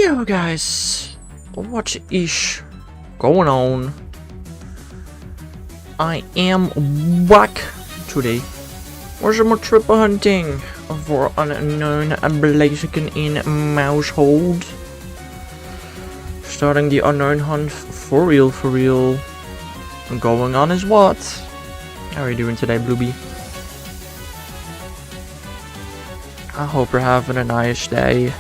Yo guys, what is going on? I am back today. We're some more triple hunting for an unknown Blaziken in Mousehold. Starting the unknown hunt for real. Going on is what? How are you doing today, Bluebee? I hope you're having a nice day.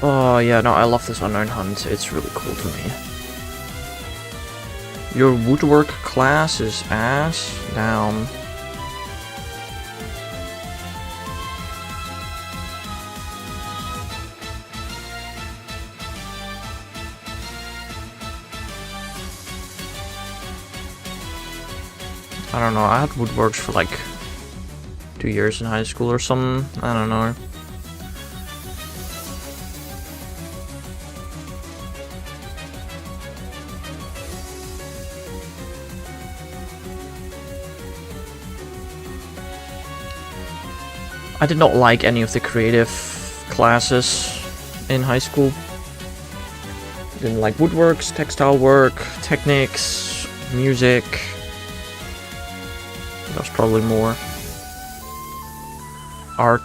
Oh yeah, no, I love this unknown hunt. It's really cool to me. Your woodwork class is ass down. I don't know, I had woodworks for like 2 years in high school or something. I don't know. I did not like any of the creative classes in high school. Didn't like woodworks, textile work, techniques, music. That was probably more art.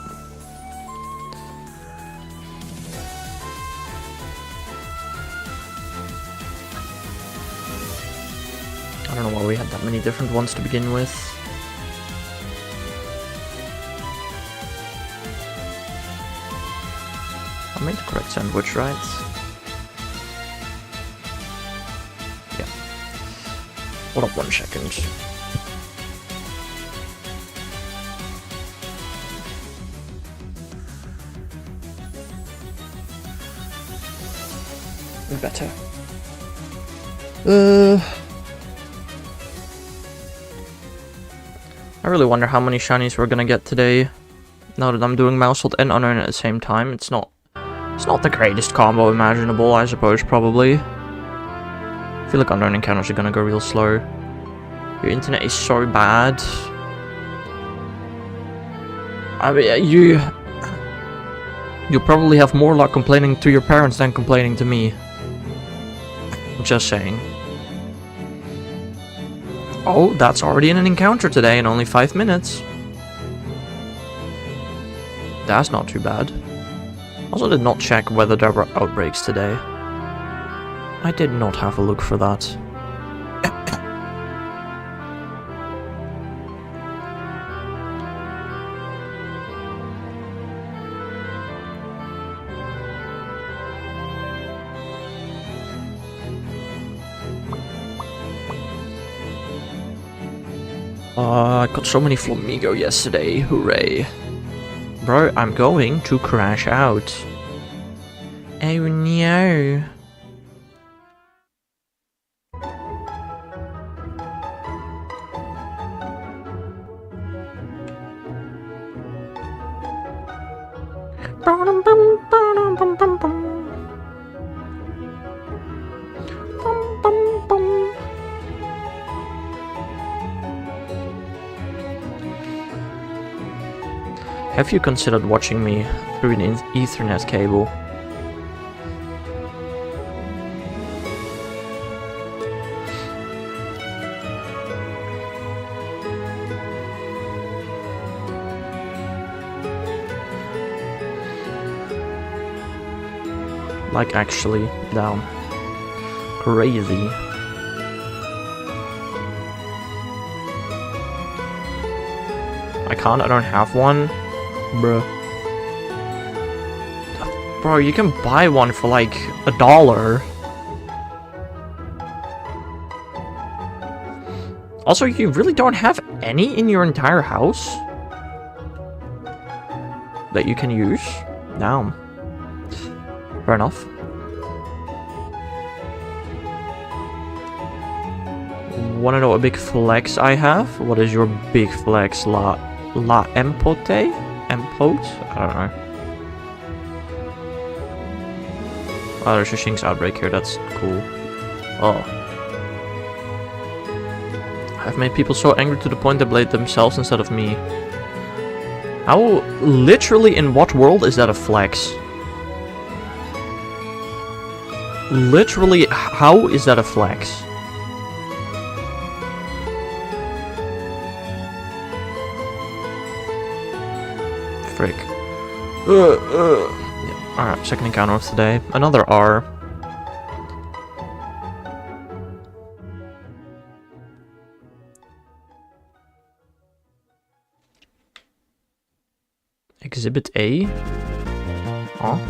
I don't know why we had that many different ones to begin with. I made the correct sandwich, right? Yeah. Hold up 1 second. Better. I really wonder how many shinies we're gonna get today. Now that I'm doing Mousehold and Unown at the same time, it's not the greatest combo imaginable, I suppose, probably. I feel like Unown encounters are gonna go real slow. Your internet is so bad. I mean, you'll probably have more luck complaining to your parents than complaining to me. Just saying. Oh, that's already in an encounter today in only 5 minutes. That's not too bad. Also did not check whether there were outbreaks today. I did not have a look for that. I got so many Flamigo yesterday, hooray. Bro, I'm going to crash out. Oh no. Have you considered watching me through an Ethernet cable? Like actually, down. Crazy. I can't, I don't have one. Bruh. Bro, you can buy one for like $1. Also, you really don't have any in your entire house that you can use? Damn. Fair enough. Wanna know a big flex I have? What is your big flex, La Empote? Empote? I don't know. Oh, there's a Shinx outbreak here, that's cool. Oh. I've made people so angry to the point they blame themselves instead of me. How, literally in what world is that a flex? Literally, how is that a flex? Frick. Yeah. Alright, second encounter of today. Another R. Exhibit A? Oh.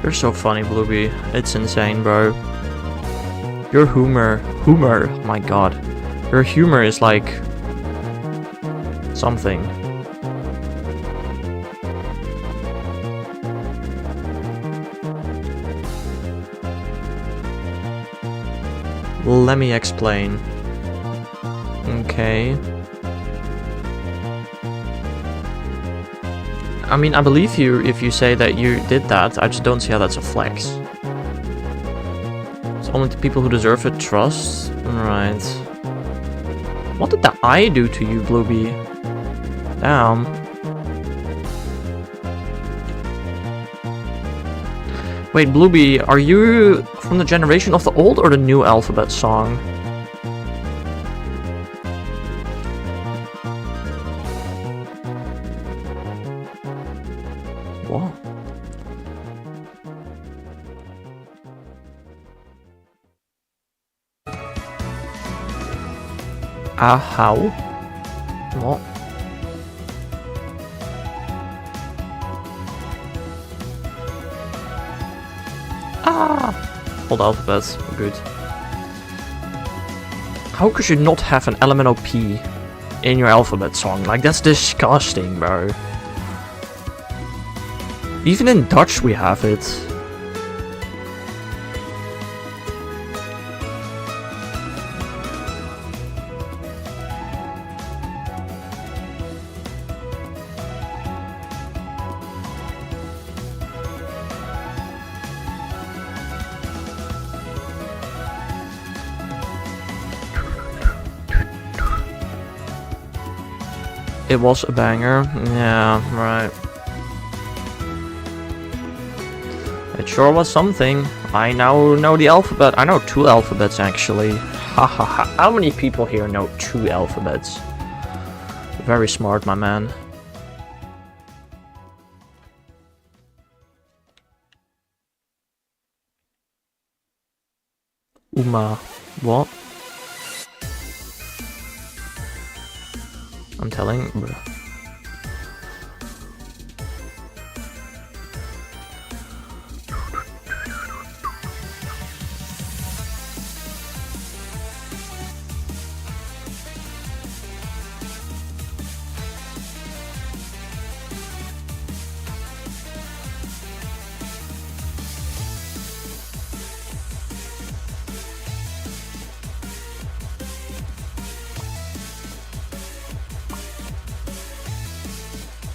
You're so funny, Blueby. It's insane, bro. Your humor, my god. Your humor is like... something. Let me explain. Okay. I mean, I believe you if you say that you did that. I just don't see how that's a flex. It's only the people who deserve it trust. Right. What did the eye do to you, Blueby? Damn. Wait, Blueby, are you from the generation of the old or the new alphabet song? What? How? What? Old alphabets, good. How could you not have an elemental P in your alphabet song? Like, that's disgusting, bro. Even in Dutch we have it. It was a banger. Yeah, right. It sure was something. I now know the alphabet. I know 2 alphabets actually. Hahaha. How many people here know 2 alphabets? Very smart, my man. Uma. What? I'm telling, bruh.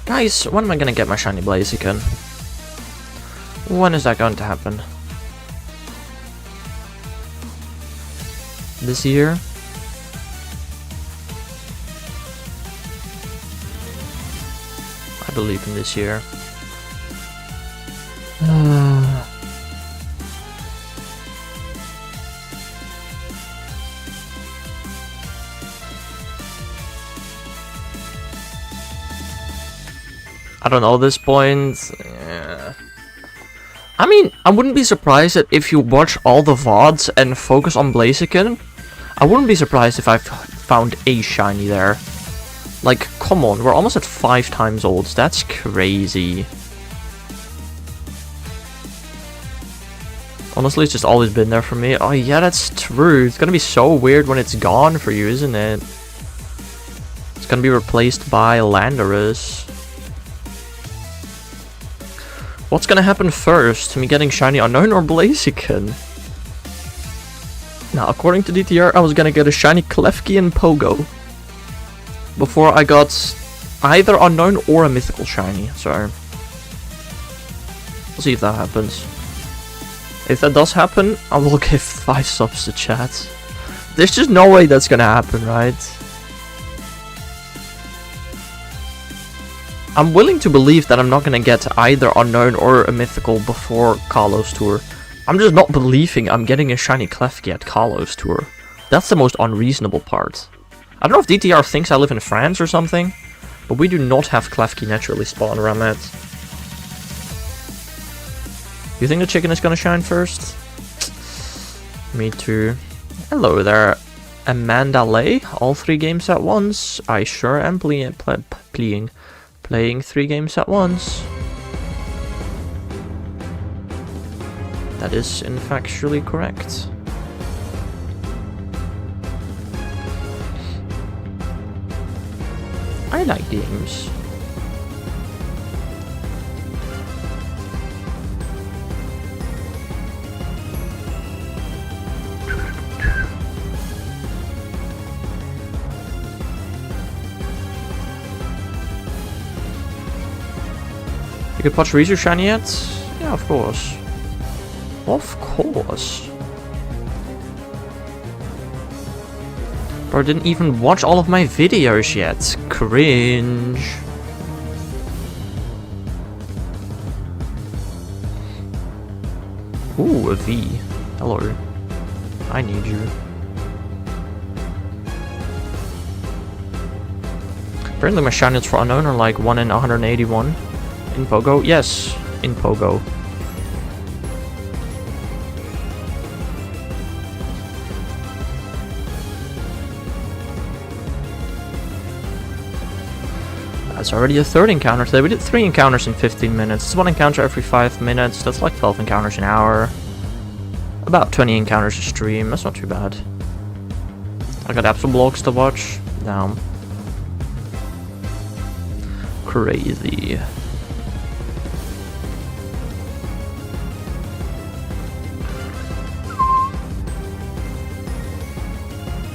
Guys, when am I gonna get my shiny Blaziken? When is that going to happen? This year? I believe in this year. I don't know at this point. Yeah. I mean, I wouldn't be surprised that if you watch all the VODs and focus on Blaziken, I wouldn't be surprised if I found a shiny there. Like, come on, we're almost at 5 times old. That's crazy. Honestly, it's just always been there for me. Oh yeah, that's true. It's gonna be so weird when it's gone for you, isn't it? It's gonna be replaced by Landorus. What's gonna happen first? Me getting shiny Unown or Blaziken? Now, according to DTR, I was gonna get a shiny Klefki and Pogo before I got either Unown or a mythical shiny, so we'll see if that happens. If that does happen, I will give 5 subs to chat. There's just no way that's gonna happen, right? I'm willing to believe that I'm not gonna get either Unknown or a Mythical before Carlos Tour. I'm just not believing I'm getting a shiny Klefki at Carlos Tour. That's the most unreasonable part. I don't know if DTR thinks I live in France or something, but we do not have Klefki naturally spawn where I'm at. You think the chicken is gonna shine first? Me too. Hello there, Amanda Lay. All 3 games at once. I sure am playing 3 games at once. That is in factually correct. I like games. You could watch Rizu shiny yet? Yeah, of course. Of course. Bro, didn't even watch all of my videos yet. Cringe. Ooh, a V. Hello. I need you. Apparently my shiny for Unknown are like 1 in 181. In Pogo? Yes, in Pogo. That's already a 3rd encounter today. We did 3 encounters in 15 minutes. It's 1 encounter every 5 minutes. That's like 12 encounters an hour. About 20 encounters a stream. That's not too bad. I got Absol vlogs to watch. Damn. Crazy.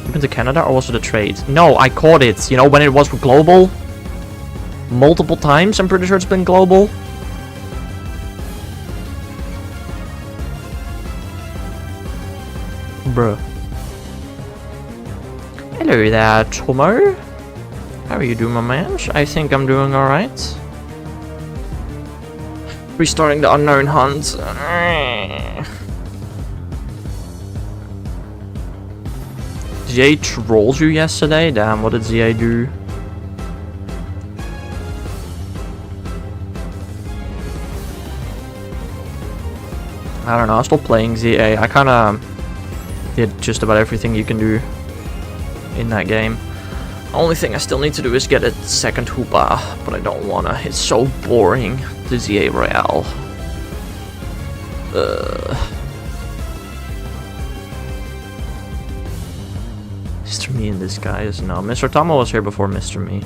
You been to Canada or was it a trade? No, I caught it. You know, when it was global? Multiple times, I'm pretty sure it's been global. Bruh. Hello there, Tomo. How are you doing, my man? I think I'm doing alright. Restarting the Unknown hunt. ZA trolled you yesterday? Damn, what did ZA do? I don't know, I stopped playing ZA. I kinda did just about everything you can do in that game. Only thing I still need to do is get a 2nd Hoopa, but I don't wanna. It's so boring, the ZA Royale. Mr. Me in disguise? No, Mr. Tomo was here before Mr. Me.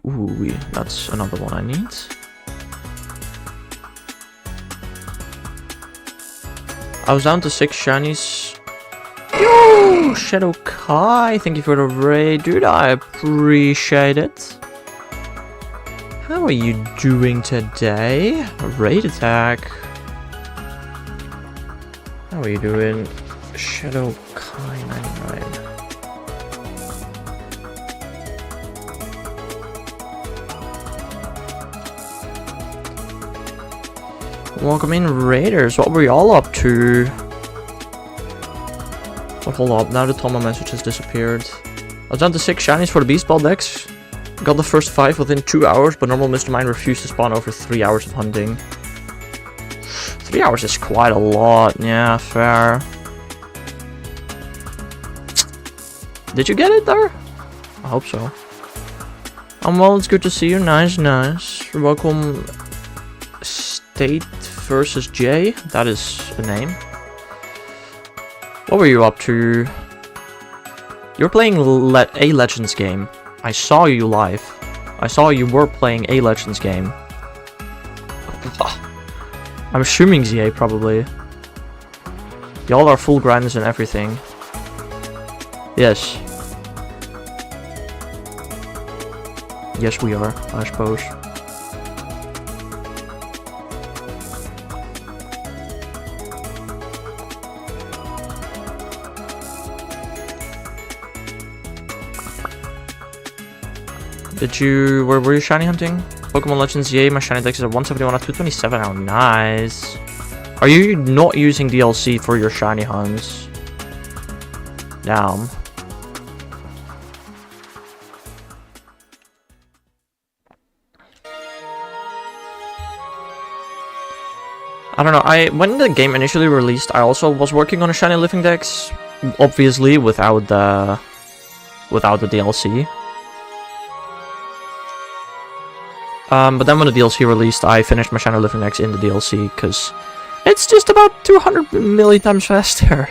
Ooh, that's another one I need. I was down to 6 shinies. Yo, Shadow Kai, thank you for the raid, dude. I appreciate it. How are you doing today? Raid attack. How are you doing? Shadow Kai 99. Welcome in, Raiders. What were you all up to? But hold up, now the Tomo message has disappeared. I was down to 6 shinies for the Beast Ball decks. Got the first 5 within 2 hours, but normal Mr. Mine refused to spawn over 3 hours of hunting. 3 hours is quite a lot, yeah, fair. Did you get it there? I hope so. Well, it's good to see you. Nice, nice. Welcome, State versus J. That is a name. What were you up to? You're playing a Legends game. I saw you live. I saw you were playing a Legends game. I'm assuming ZA probably. Y'all are full grinders and everything. Yes. Yes, we are, I suppose. Where were you shiny hunting? Pokemon Legends, yay, my shiny dex is at 171 at 227 now, nice. Are you not using DLC for your shiny hunts? Damn. I don't know, when the game initially released, I also was working on a shiny living dex. Obviously, without the DLC. But then when the DLC released, I finished my shiny living dex in the DLC, because it's just about 200 million times faster.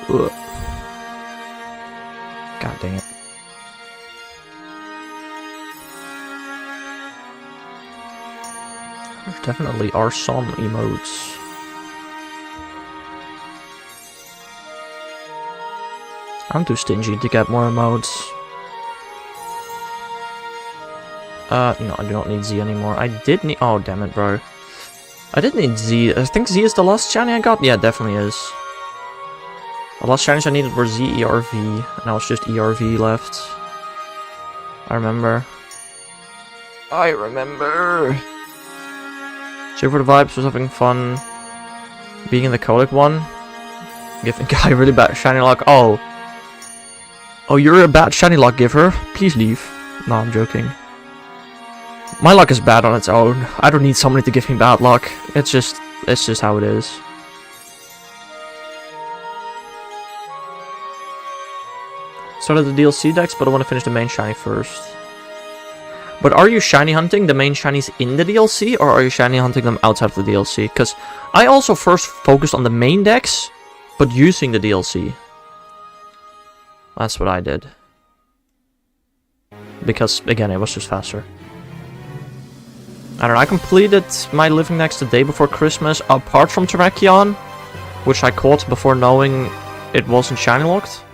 Ugh. God dang it. There definitely are some emotes. I'm too stingy to get more emotes. No, I do not need Z anymore. I did need... Oh, damn it, bro. I did need Z. I think Z is the last shiny I got. Yeah, it definitely is. The last shinies I needed were Z, ERV. And now it's just ERV left. I remember. I remember. So for the vibes, was having fun being in the codec one. Giving guy really bad shiny luck. Oh. Oh, you're a bad shiny luck giver? Please leave. No, I'm joking. My luck is bad on its own. I don't need somebody to give me bad luck. It's just how it is. Started the DLC decks, but I want to finish the main shiny first. But are you shiny hunting the main shinies in the DLC, or are you shiny hunting them outside of the DLC? Because I also first focused on the main decks, but using the DLC. That's what I did. Because, again, it was just faster. I don't know, I completed my living dex the day before Christmas, apart from Terrakion, which I caught before knowing it wasn't shiny locked.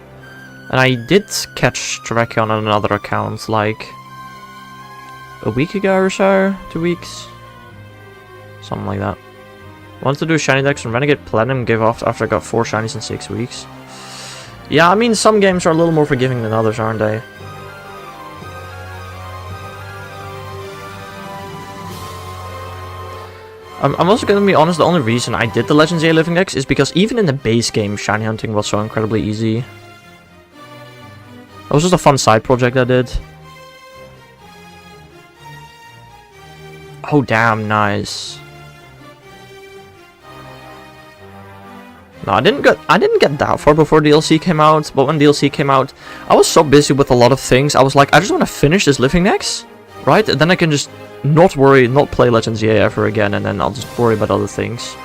And I did catch Terrakion on another account, like a week ago or so? 2 weeks? Something like that. Wanted to do a shiny dex and Renegade Platinum give off after I got 4 shinies in 6 weeks. Yeah, I mean, some games are a little more forgiving than others, aren't they? I'm also gonna be honest, the only reason I did the Legends A Living Dex is because even in the base game, shiny hunting was so incredibly easy. That was just a fun side project I did. Oh damn, nice. No, I didn't get that far before DLC came out, but when DLC came out, I was so busy with a lot of things. I was like, I just want to finish this Living Dex, right? And then I can just not play Legends EA ever again, and then I'll just worry about other things.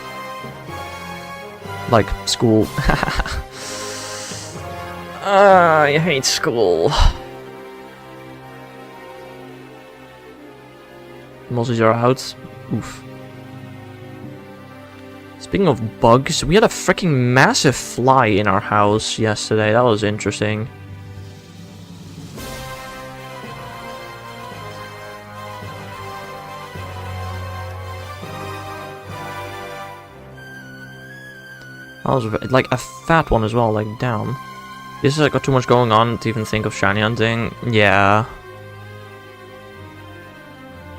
Like school. I hate school. Moses are out. Oof. Speaking of bugs, we had a freaking massive fly in our house yesterday. That was interesting. That was like a fat one as well, like damn. This is like got too much going on to even think of shiny hunting. Yeah.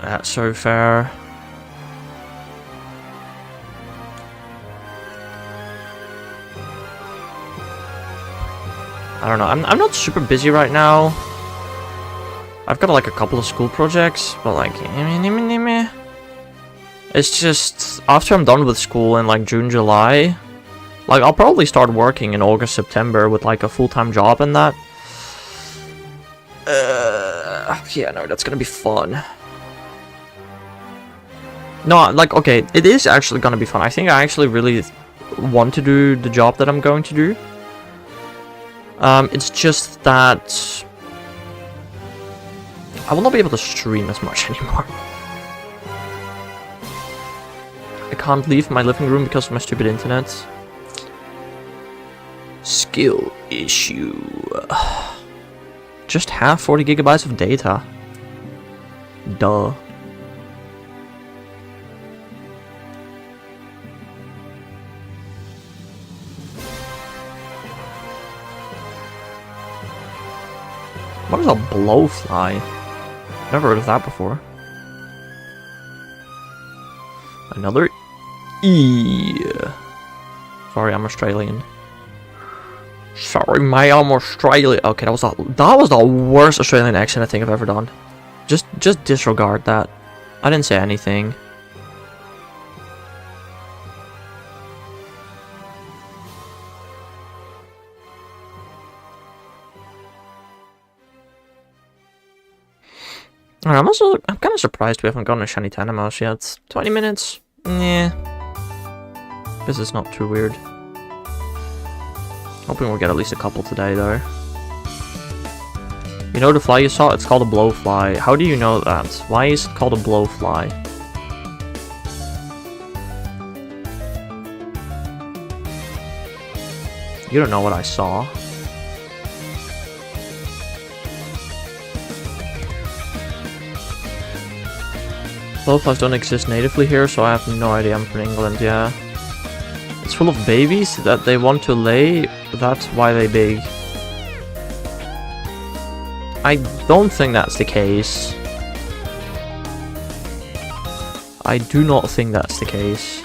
That's so fair. I don't know, I'm not super busy right now. I've got like a couple of school projects, but like... It's just, after I'm done with school in like June, July, like I'll probably start working in August, September with like a full-time job and that. Yeah, no, that's gonna be fun. No, like, okay, it is actually gonna be fun. I think I actually really want to do the job that I'm going to do. It's just that I will not be able to stream as much anymore. I can't leave my living room because of my stupid internet. Skill issue. Just have 40 gigabytes of data. Duh. What is a blowfly? Never heard of that before. Another E. Sorry, I'm Australian. Sorry, mate, I'm Australian. Okay, that was the worst Australian accent I think I've ever done. Just disregard that. I didn't say anything. Alright, I'm kind of surprised we haven't gotten a shiny Tanamouse yet. 20 minutes? Yeah. This is not too weird. Hoping we'll get at least a couple today, though. You know the fly you saw? It's called a blowfly. How do you know that? Why is it called a blowfly? You don't know what I saw. Blowflies don't exist natively here, so I have no idea. I'm from England, yeah. It's full of babies that they want to lay, that's why they big. I don't think that's the case. I do not think that's the case.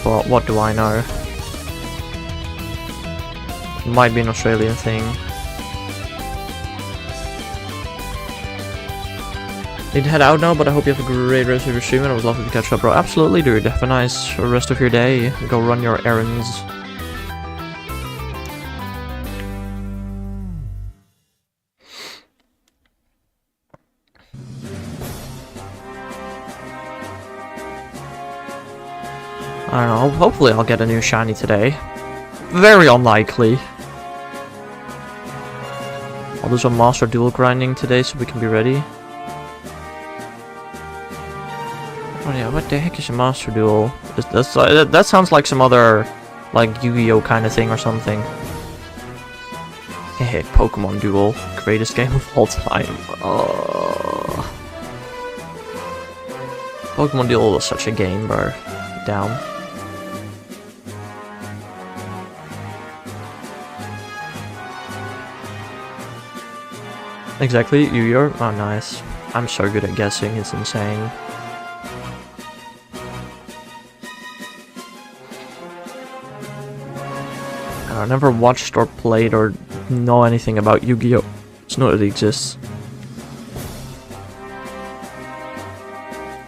But what do I know? It might be an Australian thing. Need to head out now, but I hope you have a great rest of your stream, and it was lovely to catch up, bro. Absolutely, dude. Have a nice rest of your day. Go run your errands. I don't know. Hopefully I'll get a new shiny today. Very unlikely. I'll do some master duel grinding today so we can be ready. Oh yeah, what the heck is a master duel? That sounds like some other, like, Yu-Gi-Oh kind of thing or something. Hey, Pokemon Duel. Greatest game of all time. Pokemon Duel was such a game, bro. Down. Exactly, Yu-Gi-Oh! Oh, nice. I'm so good at guessing, it's insane. I never watched or played or know anything about Yu-Gi-Oh! Just know it exists.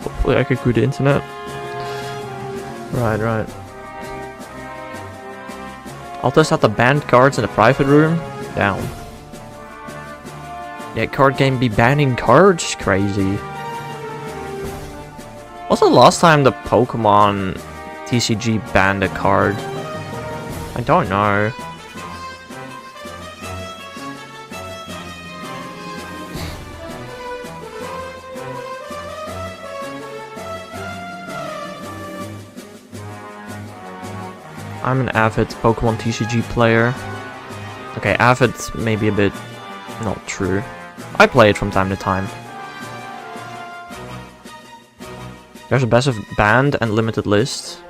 Hopefully I could go to internet. Right. I'll test out the banned cards in the private room. Down. Yeah, card game be banning cards? Crazy. What's the last time the Pokemon TCG banned a card? I don't know. I'm an avid Pokemon TCG player. Okay, avid may be a bit not true. I play it from time to time. There's a best of banned and limited list.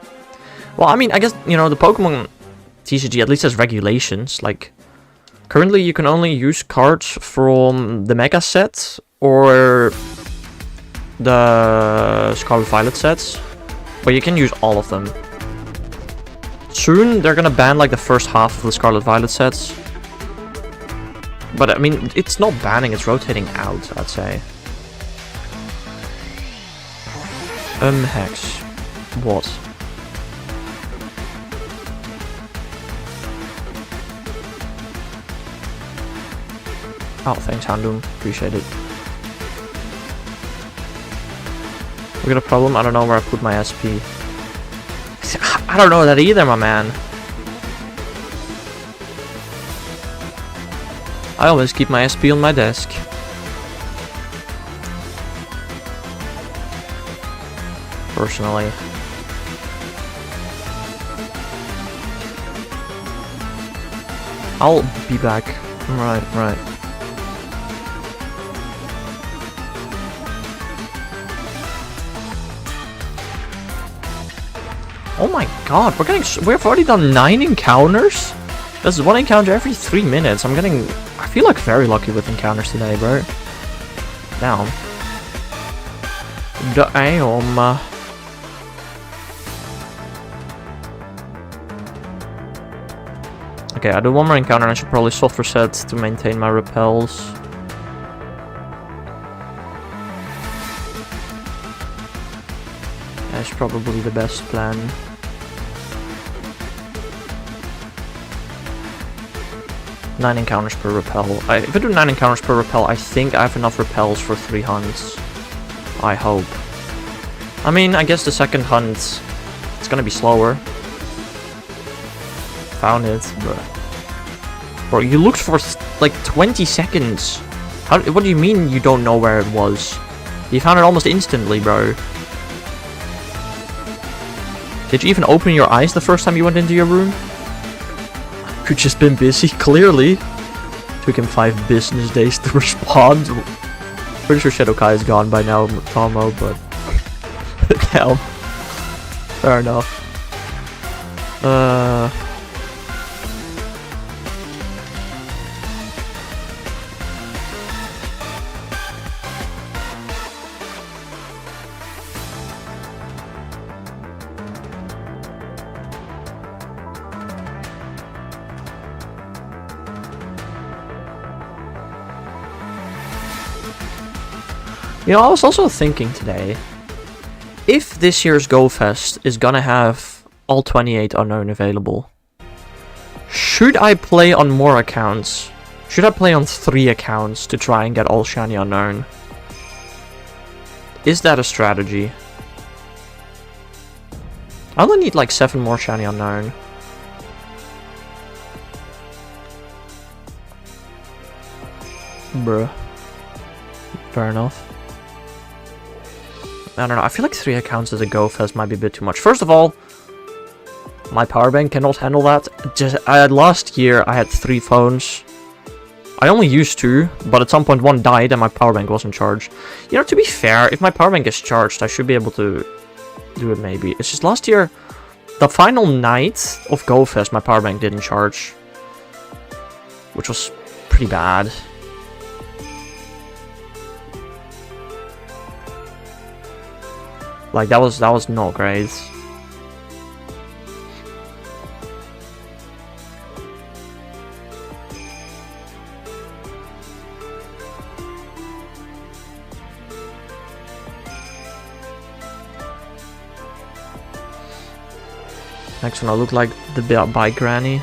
Well, I mean, I guess, you know, the Pokemon TCG at least has regulations. Like, currently you can only use cards from the Mega set or the Scarlet Violet sets, but you can use all of them. Soon they're gonna ban like the first half of the Scarlet Violet sets. But I mean, it's not banning, it's rotating out, I'd say. Hex. What? Oh, thanks, Handum. Appreciate it. We got a problem? I don't know where I put my SP. I don't know that either, my man. I always keep my SP on my desk. Personally. I'll be back. Right. Oh my god, we've already done 9 encounters? This is 1 encounter every 3 minutes. I feel like very lucky with encounters today, bro. Damn. Damn. Okay, I do 1 more encounter and I should probably soft reset to maintain my repels. That's probably the best plan. Nine encounters per repel. If I do 9 encounters per repel, I think I have enough repels for 3 hunts. I hope. I mean, I guess the second hunt, it's gonna be slower. Found it, bro. You looked for like 20 seconds. What do you mean you don't know where it was? You found it almost instantly, bro. Did you even open your eyes the first time you went into your room? You've just been busy, clearly. Took him 5 business days to respond. Pretty sure Shadowkai is gone by now, Tomo, but... Damn. Fair enough. You know, I was also thinking today, if this year's GoFest is gonna have all 28 Unown available, should I play on more accounts? Should I play on 3 accounts to try and get all shiny Unown? Is that a strategy? I only need like 7 more shiny Unown. Bruh. Fair enough. I don't know, I feel like 3 accounts as a GoFest might be a bit too much. First of all, my power bank cannot handle that. Last year I had 3 phones. I only used 2, but at some point 1 died and my power bank wasn't charged. You know, to be fair, if my power bank is charged, I should be able to do it maybe. It's just last year, the final night of GoFest, my power bank didn't charge. Which was pretty bad. Like, that was not great. Next one, I look like the bike granny.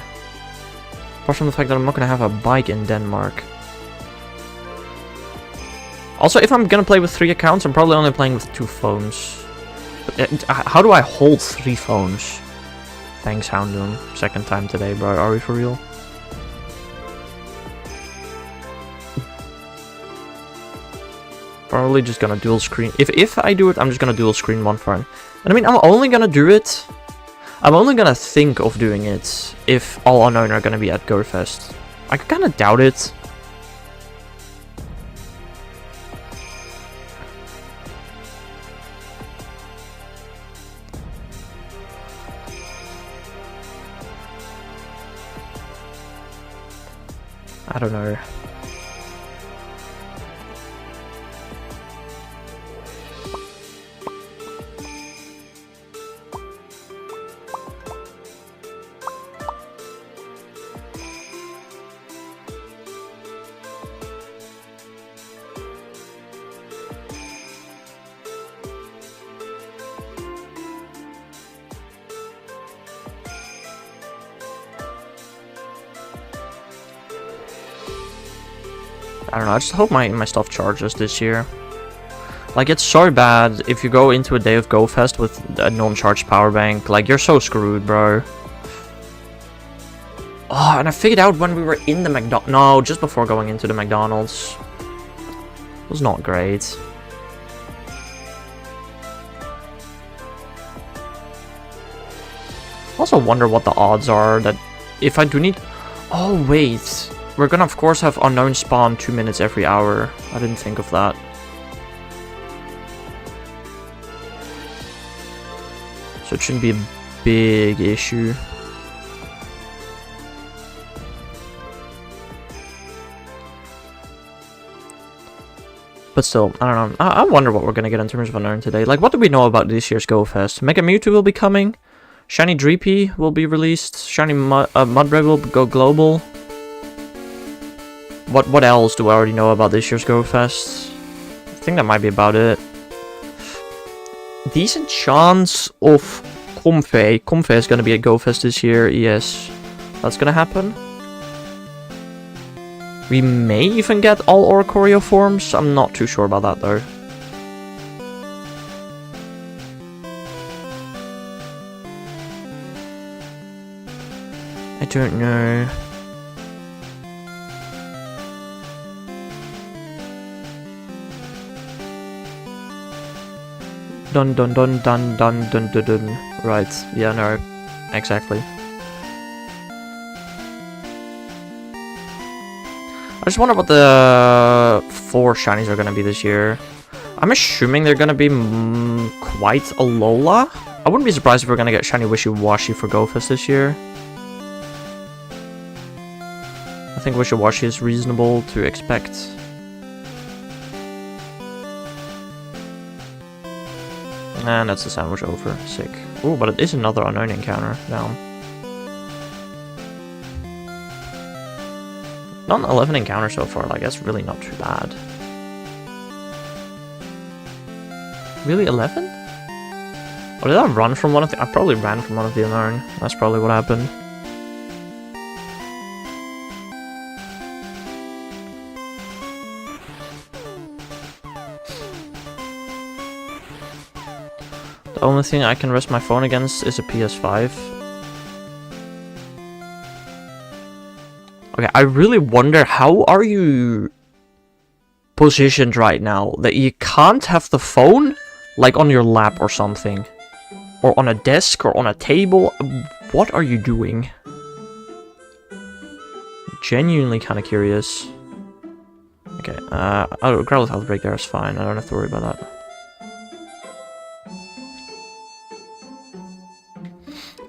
Apart from the fact that I'm not gonna have a bike in Denmark. Also, if I'm gonna play with 3 accounts, I'm probably only playing with 2 phones. How do I hold 3 phones? Thanks, Houndoom. Second time today, bro. Are we for real? Probably just gonna dual screen. If I do it, I'm just gonna dual screen 1 phone. And I mean, I'm only gonna do it. I'm only gonna think of doing it if all Unown are gonna be at GoFest. I kinda doubt it. I don't know. I don't know, I just hope my stuff charges this year. Like, it's so bad if you go into a day of GoFest with a non-charged power bank. Like, you're so screwed, bro. Oh, and I figured out when we were in the McDonald's. No, just before going into the McDonald's. It was not great. I also wonder what the odds are that if I do need... Oh, wait. We're gonna, of course, have Unown spawn 2 minutes every hour. I didn't think of that. So it shouldn't be a big issue. But still, I don't know. I wonder what we're gonna get in terms of Unown today. Like, what do we know about this year's Go Fest? Mega Mewtwo will be coming. Shiny Dreepy will be released. Shiny Mudbray will go global. What else do I already know about this year's Go Fest? I think that might be about it. Decent chance of Comfey. Comfey is gonna be at Go Fest this year. Yes, that's gonna happen. We may even get all Oricorio forms. I'm not too sure about that though. I don't know. Dun dun dun dun dun dun dun dun. Right, yeah, no. Exactly. I just wonder what the 4 shinies are gonna be this year. I'm assuming they're gonna be quite a Lola. I wouldn't be surprised if we're gonna get shiny Wishy-Washy for Go Fest this year. I think Wishy-Washy is reasonable to expect. And that's the sandwich over. Sick. Ooh, but it is another Unown encounter down. Not an 11 encounter so far, like that's really not too bad. Really 11? Or did I run from one of the... I probably ran from one of the Unown. That's probably what happened. The only thing I can rest my phone against is a PS5. Okay, I really wonder how are you positioned right now that you can't have the phone like on your lap or something, or on a desk or on a table. What are you doing? Genuinely kind of curious. Okay, Growlithe Health Break there is fine. I don't have to worry about that.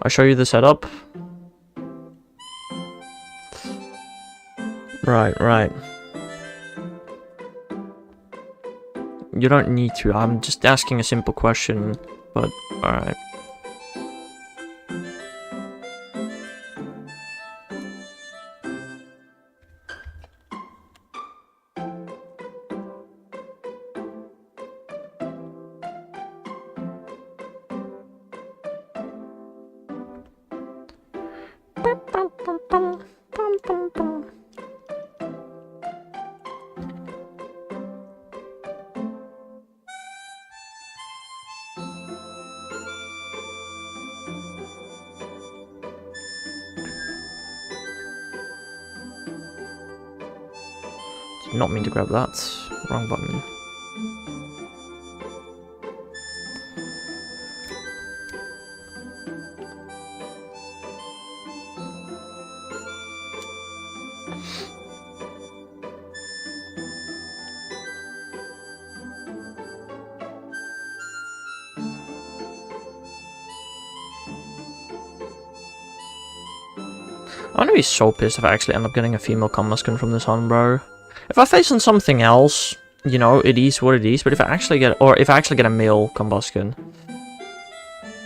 I'll show you the setup. Right. You don't need to. I'm just asking a simple question, but alright. Did not mean to grab that. Wrong button. I'm gonna be so pissed if I actually end up getting a female Combuskin from this hunt, bro. If I face on something else, you know, it is what it is, but if I actually get, a male Combuskin,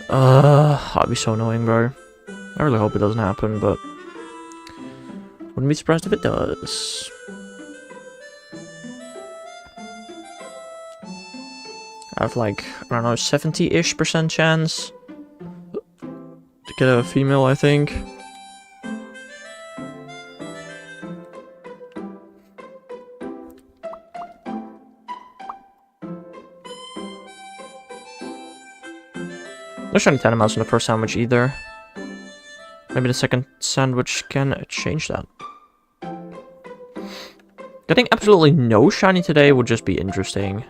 that'd be so annoying, bro. I really hope it doesn't happen, but wouldn't be surprised if it does. I have like, I don't know, 70-ish% chance to get a female, I think. No shiny Tentamouse in the first sandwich either. Maybe the second sandwich can change that. Getting absolutely no shiny today would just be interesting.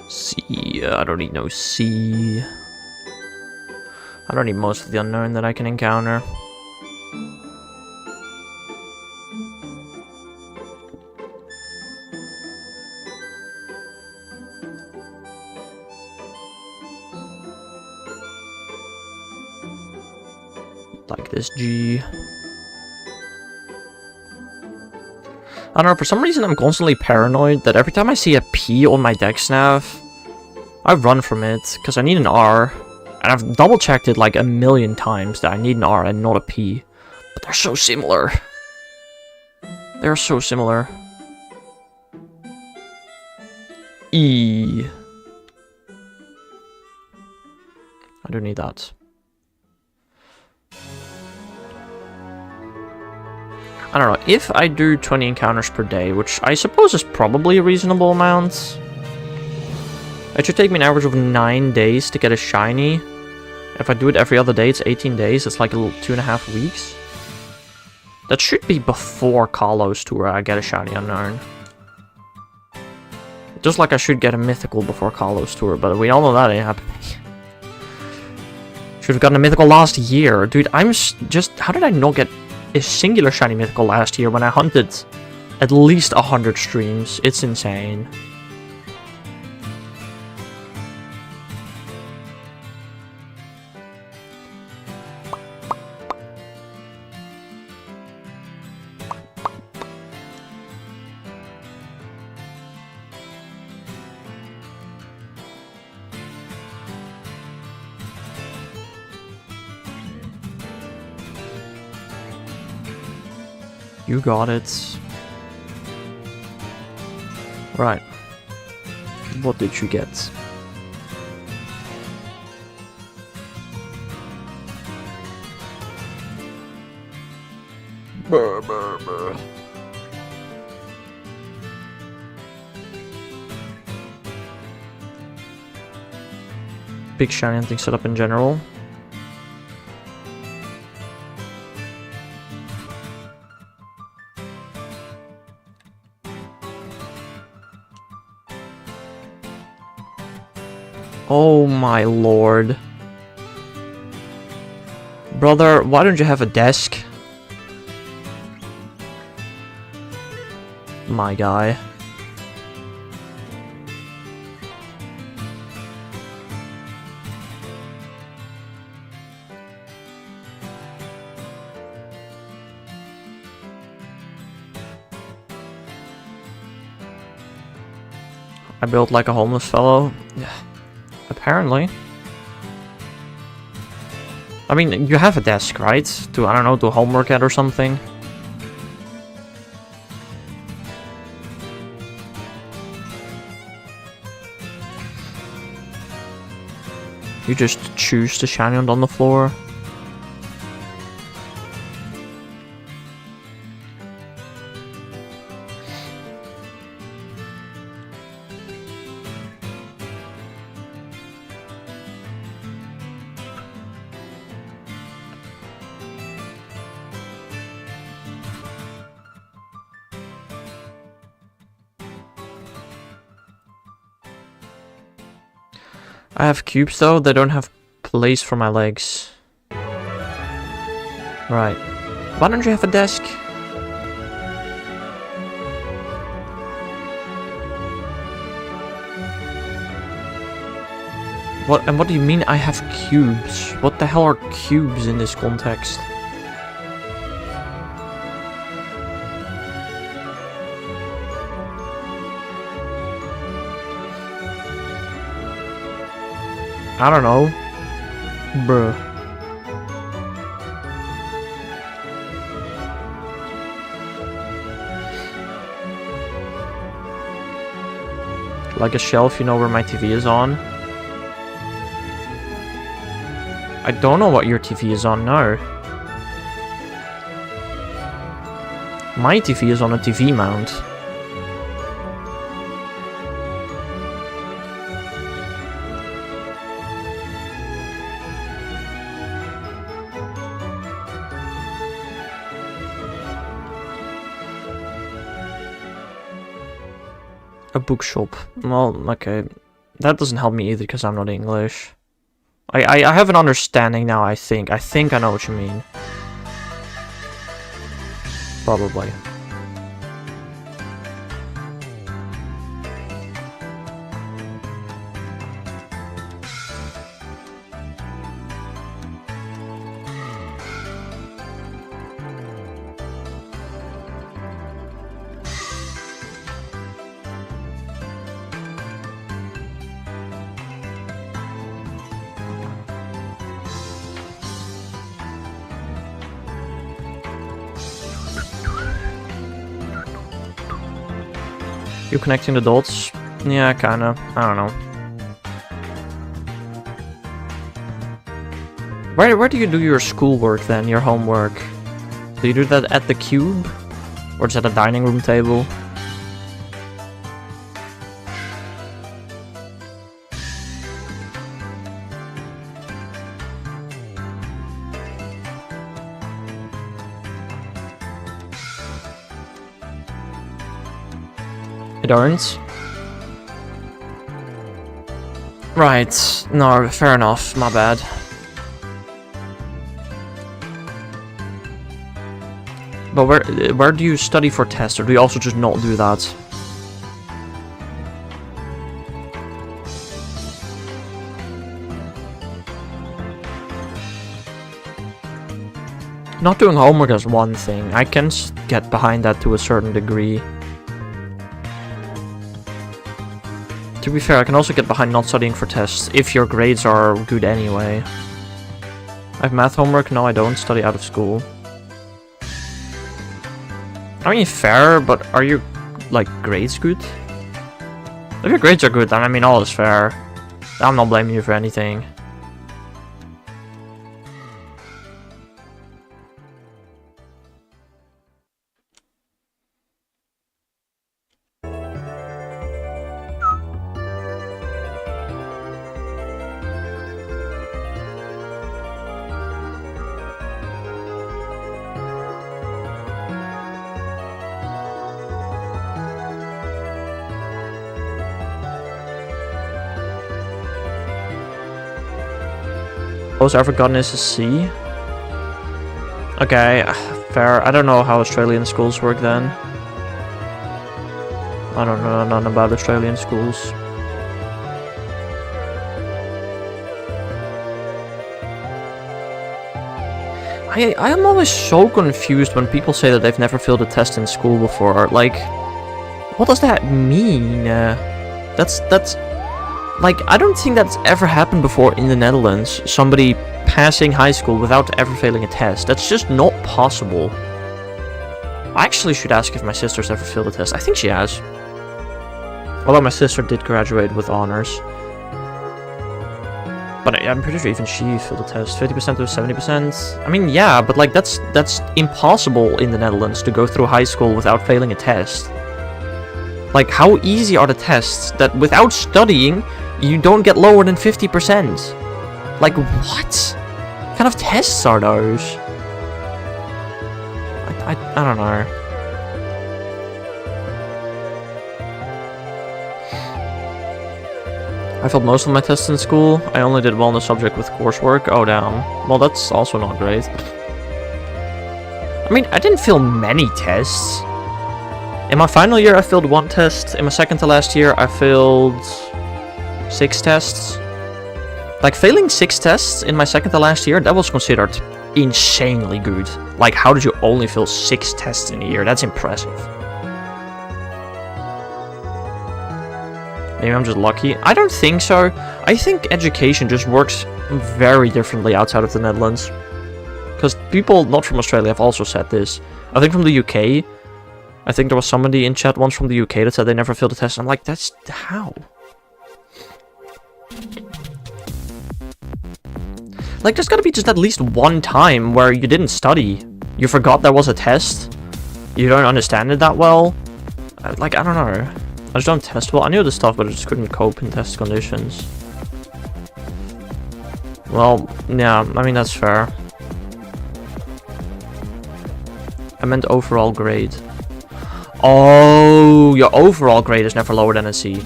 C. I don't need no C. I don't need most of the unknown that I can encounter. Like this G. I don't know, for some reason I'm constantly paranoid that every time I see a P on my dex nav, I run from it, because I need an R. And I've double checked it like a million times that I need an R and not a P. But they're so similar. They're so similar. E. I do need that. I don't know, if I do 20 encounters per day, which I suppose is probably a reasonable amount, it should take me an average of 9 days to get a shiny. If I do it every other day, it's 18 days. It's like a little 2.5 weeks. That should be before Carlos tour I get a shiny unknown. Just like I should get a mythical before Carlos tour, but we all know that ain't happening. Should have gotten a mythical last year. Dude, I'm just... How did I not get a singular shiny mythical last year when I hunted at least 100 streams? It's insane. You got it. Right. What did you get? Brr, brr, brr. Big shiny hunting setup in general. Oh my lord. Brother, why don't you have a desk? My guy. I built like a homeless fellow. Yeah. Apparently. I mean, you have a desk, right? To, I don't know, do homework at or something. You just choose to shine it on the floor. I have cubes though, they don't have place for my legs. Right. Why don't you have a desk? What, and what do you mean I have cubes? What the hell are cubes in this context? I don't know. Bruh. Like a shelf, you know, where my TV is on. I don't know what your TV is on now. My TV is on a TV mount. A bookshop. Well, okay. That doesn't help me either because I'm not English. I have an understanding now, I think. I think I know what you mean. Probably. You connecting the dots? Yeah, kinda. I don't know. Where do you do your schoolwork then, your homework? Do you do that at the cube? Or just at a dining room table? It earns. Right. No, fair enough. My bad. But where do you study for tests, or do you also just not do that? Not doing homework is one thing. I can get behind that to a certain degree. To be fair, I can also get behind not studying for tests, if your grades are good anyway. I have math homework? No, I don't study out of school. I mean, fair, but are your, like, grades good? If your grades are good, then I mean, all is fair. I'm not blaming you for anything. Most I've ever gotten is a C. Okay, fair. I don't know how Australian schools work then. I don't know none about Australian schools. I am always so confused when people say that they've never failed a test in school before. Like, what does that mean? That's like, I don't think that's ever happened before in the Netherlands. Somebody passing high school without ever failing a test. That's just not possible. I actually should ask if my sister's ever failed a test. I think she has. Although my sister did graduate with honors. But I'm pretty sure even she failed a test. 50% to 70%. I mean, yeah, but like, that's impossible in the Netherlands to go through high school without failing a test. Like, how easy are the tests that without studying, you don't get lower than 50%? Like, what? What kind of tests are those? I don't know. I failed most of my tests in school. I only did well in the subject with coursework. Oh, damn. Well, that's also not great. I mean, I didn't fail many tests. In my final year, I failed 1 test. In my second to last year, I failed 6 tests. Like, failing 6 tests in my second to last year, that was considered insanely good. Like, how did you only fail 6 tests in a year? That's impressive. Maybe I'm just lucky. I don't think so. I think education just works very differently outside of the Netherlands. Because people not from Australia have also said this. I think from the UK... I think there was somebody in chat once from the UK that said they never failed a test. I'm like, that's how? Like, there's gotta be just at least one time where you didn't study. You forgot there was a test. You don't understand it that well. Like, I don't know. I just don't test well. I knew this stuff, but I just couldn't cope in test conditions. Well, yeah, I mean, that's fair. I meant overall grade. Oh, your overall grade is never lower than a C.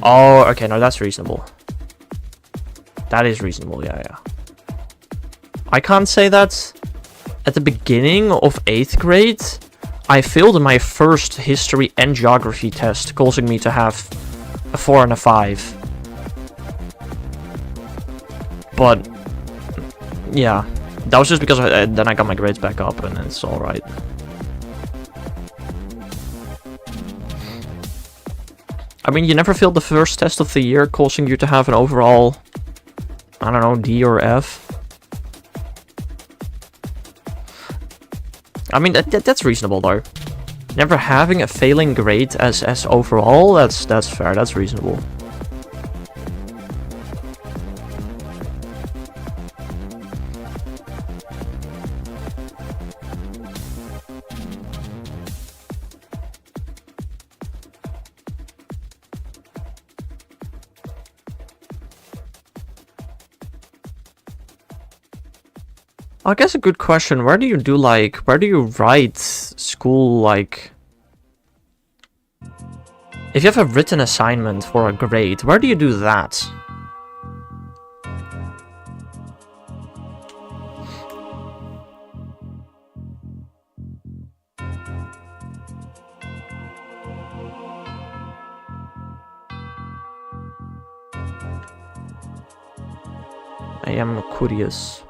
Oh, okay, no, that's reasonable. That is reasonable, yeah. I can't say that. At the beginning of 8th grade, I failed my first history and geography test, causing me to have a 4 and a 5. But, yeah. That was just because then I got my grades back up, and it's alright. I mean, you never failed the first test of the year, causing you to have an overall, I don't know, D or F. I mean, that's reasonable, though. Never having a failing grade as overall, that's fair, that's reasonable. I guess a good question, where do you write school, like... If you have a written assignment for a grade, where do you do that? I am curious.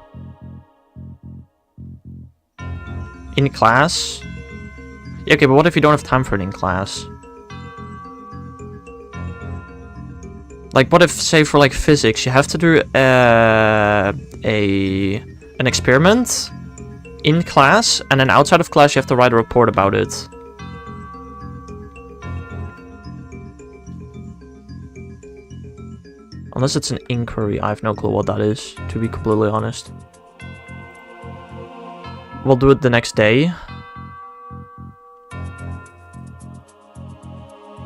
In class? Yeah, okay, but what if you don't have time for it in class? Like, what if, say, for, like, physics, you have to do an experiment in class, and then outside of class you have to write a report about it. Unless it's an inquiry, I have no clue what that is, to be completely honest. We'll do it the next day.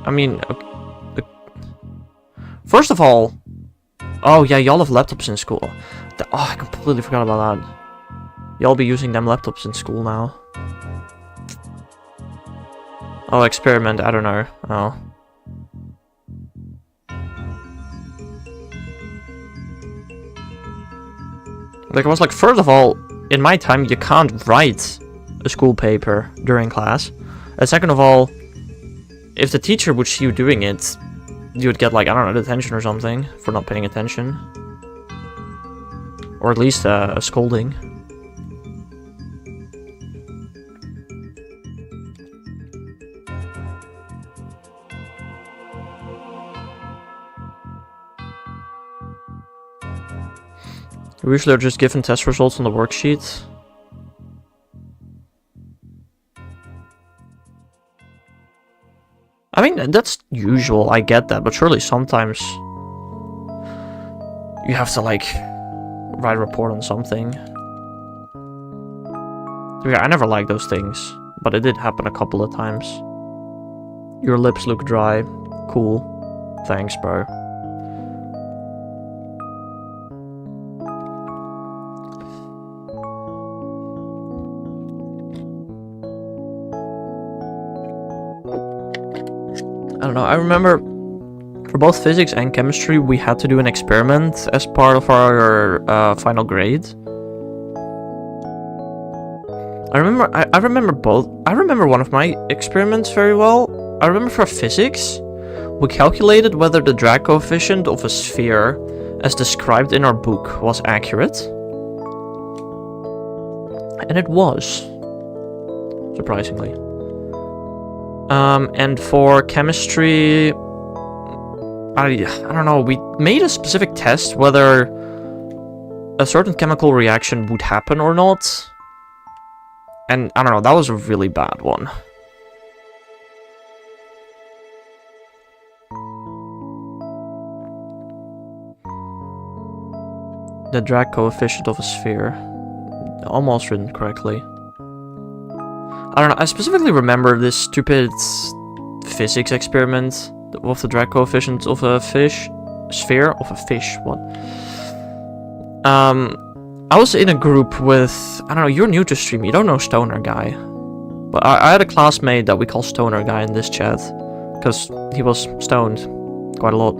I mean, first of all, oh yeah, y'all have laptops in school. Oh, I completely forgot about that. Y'all be using them laptops in school now. Oh, experiment, I don't know. Oh. Like, I was like, first of all, in my time, you can't write a school paper during class. And second of all, if the teacher would see you doing it, you would get, like, I don't know, detention or something for not paying attention. Or at least a scolding. We usually are just given test results on the worksheet. I mean, that's usual, I get that, but surely sometimes you have to, like, write a report on something. Yeah, I never liked those things, but it did happen a couple of times. Your lips look dry. Cool. Thanks, bro. I don't know, I remember for both physics and chemistry we had to do an experiment as part of our final grade. I remember both. I remember one of my experiments very well. I remember for physics, we calculated whether the drag coefficient of a sphere as described in our book was accurate. And it was, surprisingly. And for chemistry, I don't know, we made a specific test whether a certain chemical reaction would happen or not. And I don't know, that was a really bad one. The drag coefficient of a sphere. Almost written correctly. I don't know, I specifically remember this stupid physics experiment of the drag coefficient of a fish. Sphere of a fish, what? I was in a group with, I don't know, you're new to stream, you don't know Stoner Guy. But I had a classmate that we call Stoner Guy in this chat. Because he was stoned quite a lot.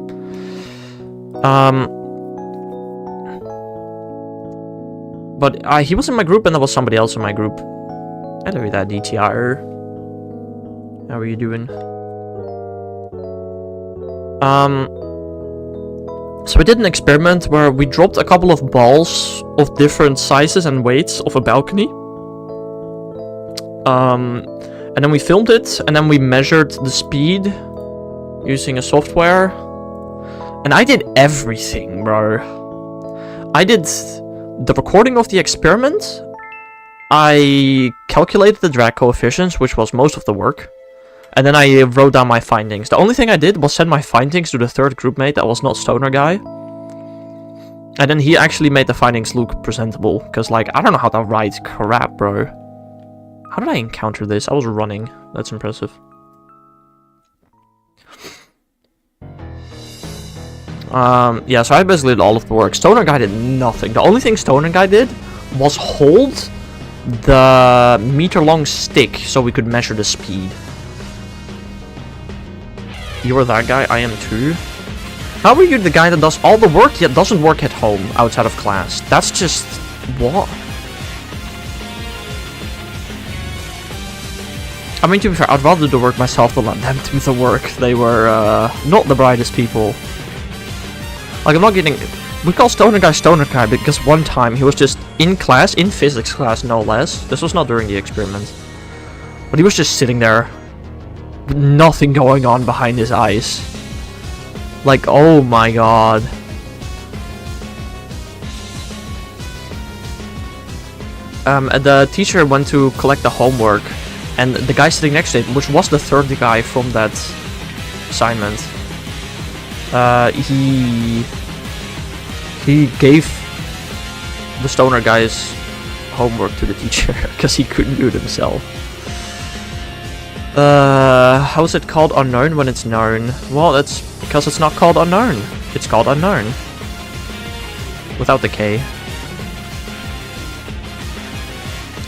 But he was in my group and there was somebody else in my group. Hello there, DTR. How are you doing? So we did an experiment where we dropped a couple of balls of different sizes and weights off a balcony. And then we filmed it, and then we measured the speed using a software. And I did everything, bro. I did the recording of the experiment. I calculated the drag coefficients, which was most of the work. And then I wrote down my findings. The only thing I did was send my findings to the third groupmate that was not Stoner Guy. And then he actually made the findings look presentable. Because, like, I don't know how to write crap, bro. How did I encounter this? I was running. That's impressive. Yeah, so I basically did all of the work. Stoner Guy did nothing. The only thing Stoner Guy did was hold the meter-long stick so we could measure the speed. You are that guy, I am too. How are you the guy that does all the work yet doesn't work at home outside of class? That's just... what? I mean, to be fair, I'd rather do the work myself than let them do the work. They were not the brightest people. Like, I'm not getting... We call Stoner Guy because one time he was just in class, in physics class no less. This was not during the experiment. But he was just sitting there. With nothing going on behind his eyes. Like, oh my god. And the teacher went to collect the homework. And the guy sitting next to him, which was the third guy from that assignment, he gave the Stoner Guy's homework to the teacher because he couldn't do it himself. How is it called unknown when it's known? Well, that's because it's not called unknown. It's called unknown. Without the K.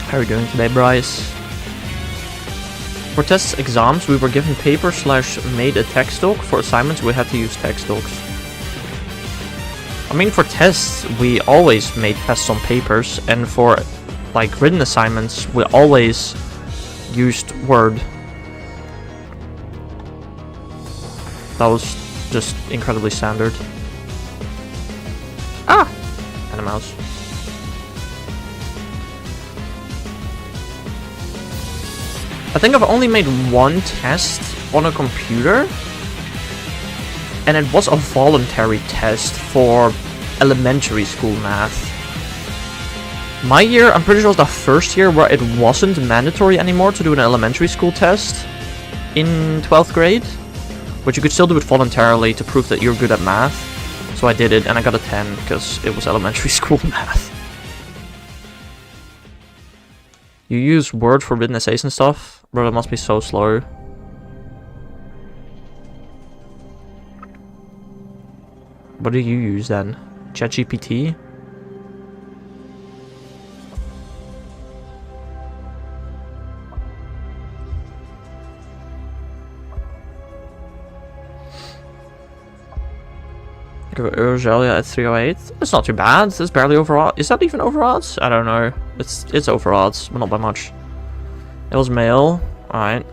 How are you doing today, Bryce? For tests exams, we were given paper / made a text doc. For assignments, we had to use text docs. I mean, for tests, we always made tests on papers, and for, like, written assignments, we always used Word. That was just incredibly standard. Ah! And a mouse. I think I've only made one test on a computer. And it was a voluntary test for elementary school math. My year, I'm pretty sure, was the first year where it wasn't mandatory anymore to do an elementary school test in 12th grade. But you could still do it voluntarily to prove that you're good at math. So I did it, and I got a 10 because it was elementary school math. You use Word for written essays and stuff? Bro, that must be so slow. What do you use then? ChatGPT? Urgelia at 308. It's not too bad. It's barely over odds. Is that even over odds? I don't know. It's over odds, but not by much. It was male. Alright.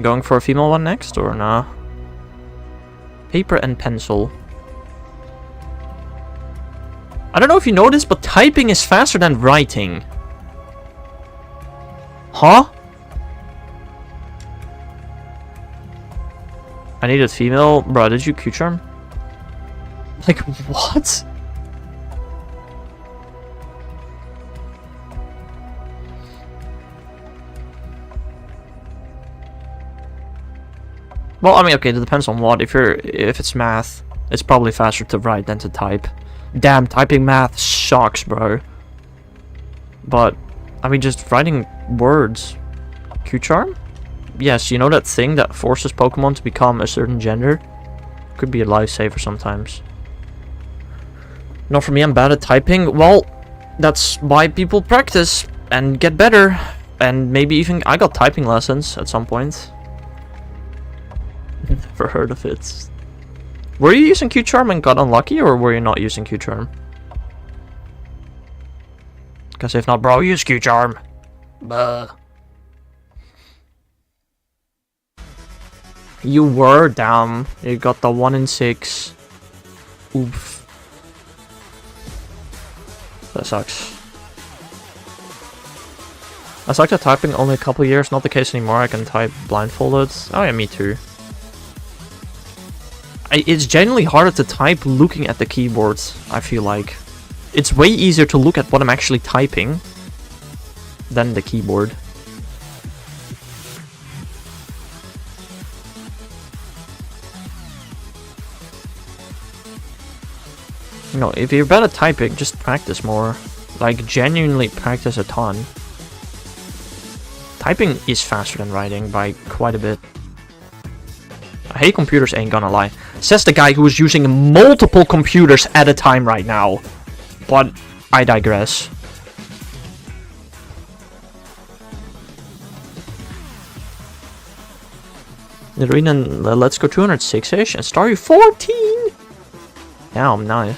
Going for a female one next, or nah? Paper and pencil. I don't know if you noticed, but typing is faster than writing. Huh? I needed female. Bro, did you Q-charm? Like, what? Well, I mean, okay, it depends on what. If it's math, it's probably faster to write than to type. Damn, typing math sucks, bro. But, I mean, just writing words. Q-charm? Yes, you know that thing that forces Pokemon to become a certain gender? Could be a lifesaver sometimes. Not for me, I'm bad at typing. Well, that's why people practice and get better. And maybe even I got typing lessons at some point. Never heard of it. Were you using Q-charm and got unlucky, or were you not using Q-charm? Because if not, bro, use Q-charm. You were, damn. You got the 1 in 6. Oof. That sucks. I sucked at typing only a couple years, not the case anymore. I can type blindfolded. Oh yeah, me too. It's genuinely harder to type looking at the keyboard, I feel like. It's way easier to look at what I'm actually typing than the keyboard. You know, if you're bad at typing, just practice more. Like, genuinely practice a ton. Typing is faster than writing by quite a bit. I hate computers, ain't gonna lie. Says the guy who is using multiple computers at a time right now. But I digress. Arena, let's go 206-ish and Starry 14! Damn, nice.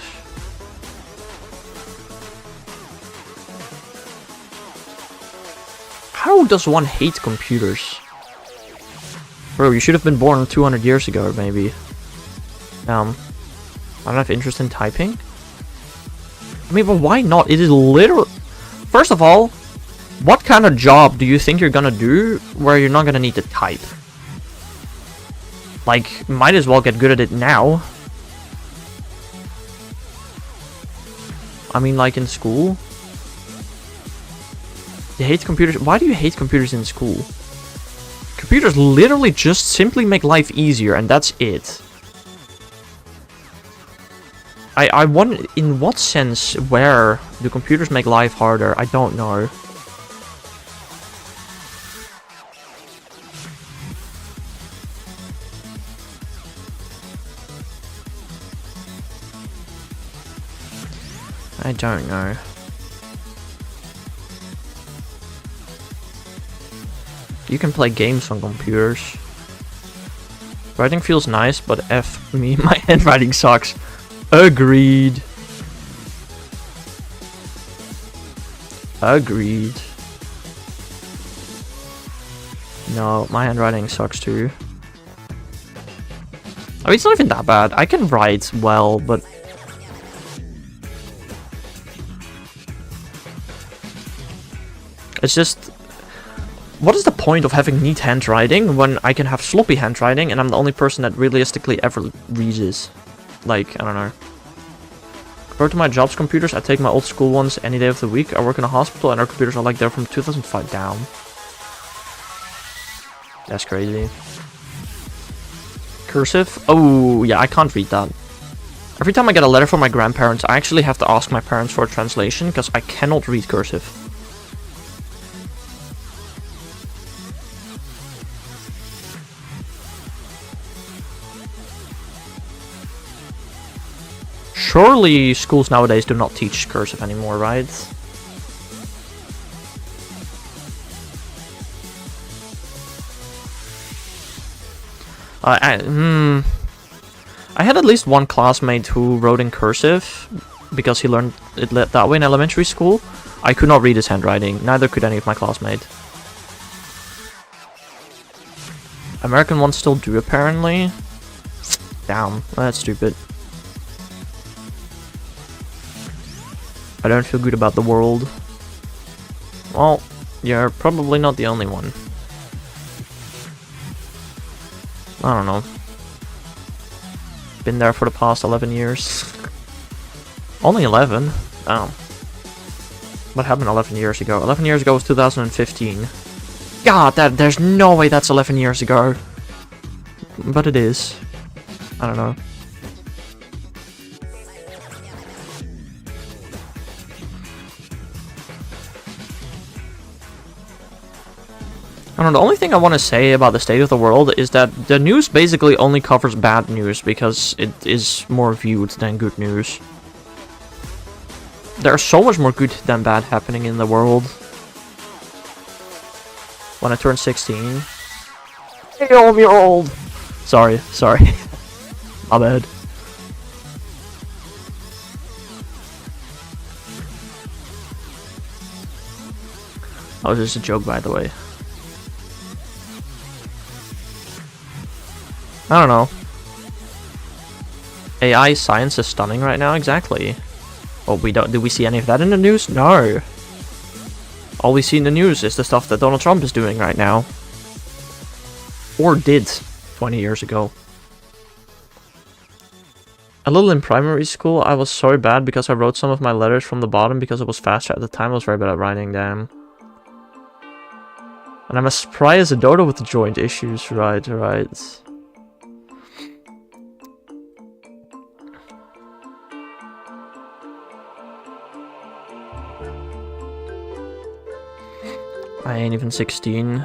How does one hate computers? Bro, you should have been born 200 years ago, maybe. I don't have interest in typing? I mean, but why not? It is literally... First of all, what kind of job do you think you're gonna do where you're not gonna need to type? Like, might as well get good at it now. I mean, like in school. You hate computers? Why do you hate computers in school? Computers literally just simply make life easier, and that's it. I wonder, in what sense, where do computers make life harder? I don't know. I don't know. You can play games on computers. Writing feels nice, but F me, my handwriting sucks. Agreed. Agreed. No, my handwriting sucks too. I mean, it's not even that bad. I can write well, but... It's just... What is the point of having neat handwriting when I can have sloppy handwriting and I'm the only person that realistically ever reads? Like, I don't know. Compared to my job's computers, I take my old school ones any day of the week. I work in a hospital and our computers are like they're from 2005 down. That's crazy. Cursive? Oh, yeah, I can't read that. Every time I get a letter from my grandparents, I actually have to ask my parents for a translation because I cannot read cursive. Surely schools nowadays do not teach cursive anymore, right? I had at least one classmate who wrote in cursive because he learned it that way in elementary school. I could not read his handwriting, neither could any of my classmates. American ones still do, apparently. Damn, that's stupid. I don't feel good about the world. Well, you're probably not the only one. I don't know. Been there for the past 11 years. Only 11? Oh. What happened 11 years ago? 11 years ago was 2015. God, there's no way that's 11 years ago. But it is. I don't know. I don't know, the only thing I want to say about the state of the world is that the news basically only covers bad news because it is more viewed than good news. There's so much more good than bad happening in the world. When I turn 16... Damn, you're old! Sorry. My bad. That was just a joke, by the way. I don't know. AI science is stunning right now, exactly. Well, do we see any of that in the news? No. All we see in the news is the stuff that Donald Trump is doing right now. Or did 20 years ago. A little in primary school, I was so bad because I wrote some of my letters from the bottom because it was faster at the time. I was very bad at writing them. And I'm as spry as a dodo with the joint issues. Right. I ain't even 16.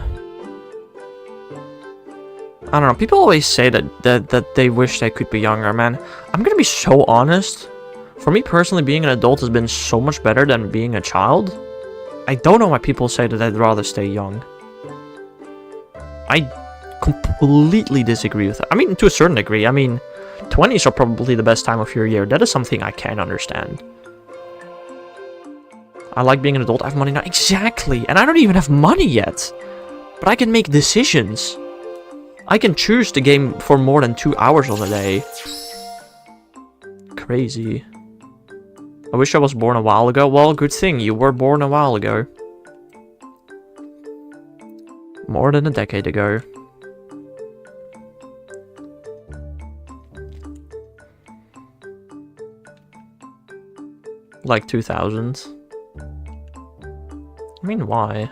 I don't know, people always say that they wish they could be younger, man. I'm gonna be so honest. For me personally, being an adult has been so much better than being a child. I don't know why people say that they'd rather stay young. I completely disagree with that. I mean, to a certain degree. I mean, 20s are probably the best time of your year. That is something I can understand. I like being an adult. I have money now. Exactly. And I don't even have money yet. But I can make decisions. I can choose to game for more than 2 hours on a day. Crazy. I wish I was born a while ago. Well, good thing you were born a while ago. More than a decade ago. Like 2000. I mean, why?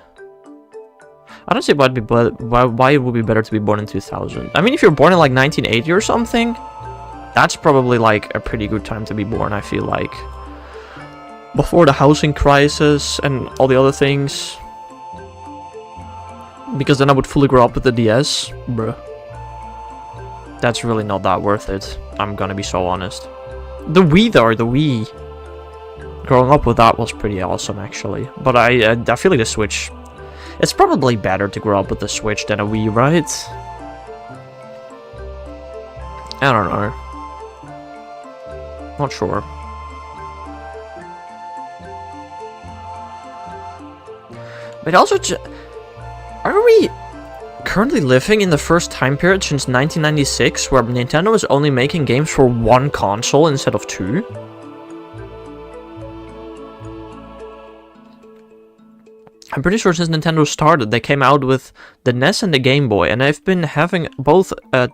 I don't see why it would be better to be born in 2000. I mean, if you're born in like 1980 or something, that's probably like a pretty good time to be born, I feel like. Before the housing crisis and all the other things. Because then I would fully grow up with the DS. Bruh. That's really not that worth it. I'm gonna be so honest. The Wii though, the Wii. Growing up with that was pretty awesome, actually. But I feel like the Switch... It's probably better to grow up with the Switch than a Wii, right? I don't know. Not sure. But also... Are we currently living in the first time period since 1996 where Nintendo is only making games for one console instead of two? I'm pretty sure since Nintendo started, they came out with the NES and the Game Boy, and they've been having both a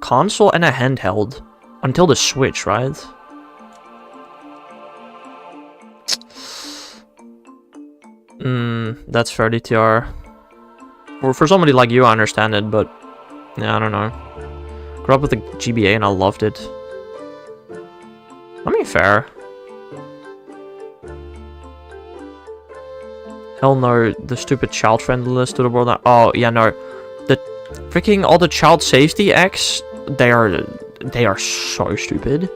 console and a handheld until the Switch, right? That's fair, DTR. Or for somebody like you, I understand it, but yeah, I don't know. Grew up with the GBA and I loved it. I mean, fair. Hell no, the stupid child friendliness to the world. Oh, yeah, no. The freaking all the child safety acts, they are so stupid.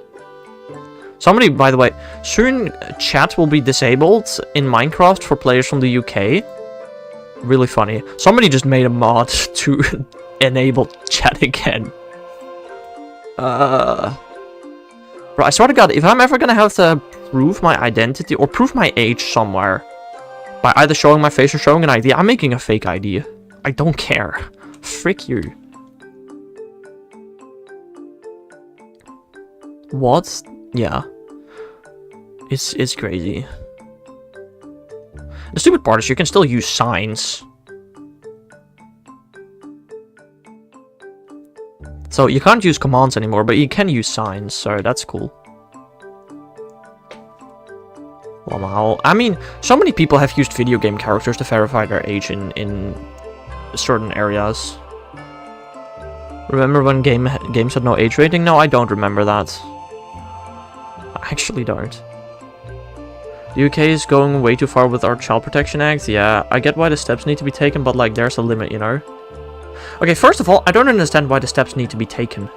Somebody, by the way, soon chat will be disabled in Minecraft for players from the UK. Really funny. Somebody just made a mod to enable chat again. Bro, I swear to God, if I'm ever gonna have to prove my identity or prove my age somewhere, by either showing my face or showing an ID, I'm making a fake ID. I don't care. Frick you. What? Yeah. It's crazy. The stupid part is you can still use signs. So you can't use commands anymore, but you can use signs, so that's cool. Wow. I mean, so many people have used video game characters to verify their age in certain areas. Remember when games had no age rating? No, I don't remember that. I actually don't. The UK is going way too far with our Child Protection Act. Yeah, I get why the steps need to be taken, but like there's a limit, you know? Okay, first of all, I don't understand why the steps need to be taken.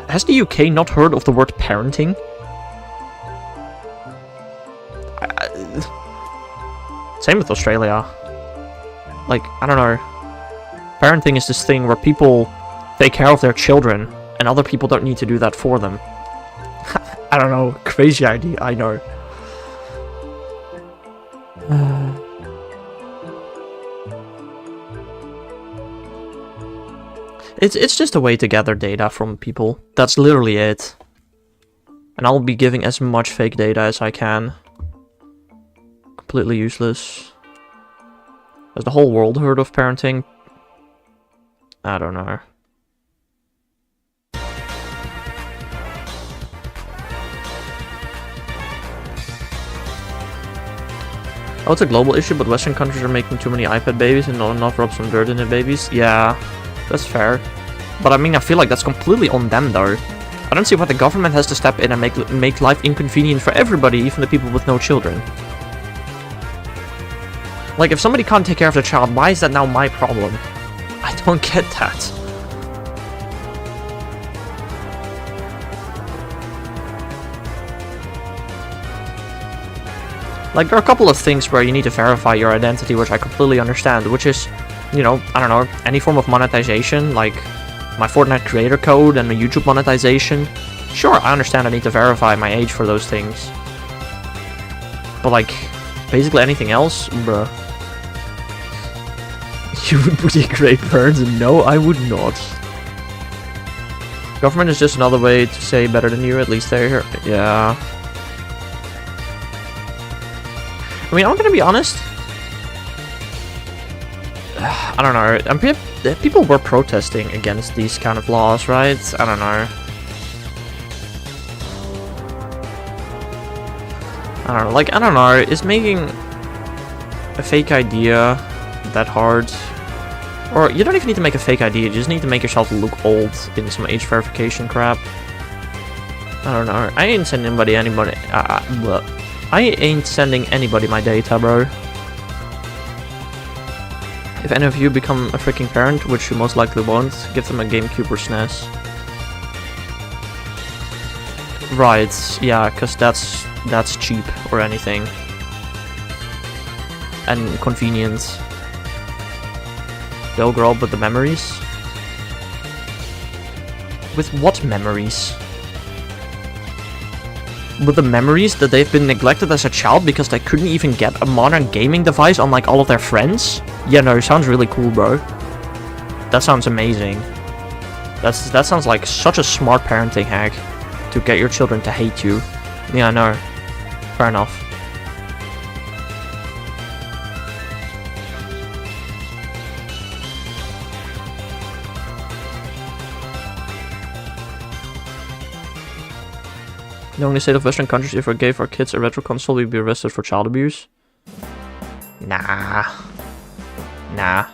Has the UK not heard of the word parenting? Same with Australia. Like, I don't know. Parenting is this thing where people take care of their children, and other people don't need to do that for them. I don't know. Crazy idea, I know. It's just a way to gather data from people. That's literally it. And I'll be giving as much fake data as I can. Completely useless. Has the whole world heard of parenting? I don't know. Oh, it's a global issue, but Western countries are making too many iPad babies and not enough rub some dirt in the babies. Yeah, that's fair. But I mean, I feel like that's completely on them, though. I don't see why the government has to step in and make life inconvenient for everybody, even the people with no children. Like, if somebody can't take care of their child, why is that now my problem? I don't get that. Like, there are a couple of things where you need to verify your identity, which I completely understand, which is, you know, I don't know, any form of monetization, like my Fortnite creator code and my YouTube monetization. Sure, I understand I need to verify my age for those things. But, like, basically anything else, bruh. You would be a great parent? No, I would not. Government is just another way to say better than you, at least they're here. Yeah. I mean, I'm gonna be honest. I don't know. People were protesting against these kind of laws, right? I don't know. Like, I don't know. Is making a fake idea that hard? Or you don't even need to make a fake ID, you just need to make yourself look old in some age verification crap. I don't know. I ain't sending anybody I ain't sending anybody my data, bro. If any of you become a freaking parent, which you most likely won't, give them a GameCube or SNES. Right, yeah, cause that's cheap or anything. And convenient. They'll grow up with the memories. With what memories? With the memories that they've been neglected as a child because they couldn't even get a modern gaming device unlike all of their friends? Yeah, no, sounds really cool, bro. That sounds amazing. That sounds like such a smart parenting hack to get your children to hate you. Yeah, no. Fair enough. Knowing the state of Western countries, if we gave our kids a retro console, we'd be arrested for child abuse. Nah. I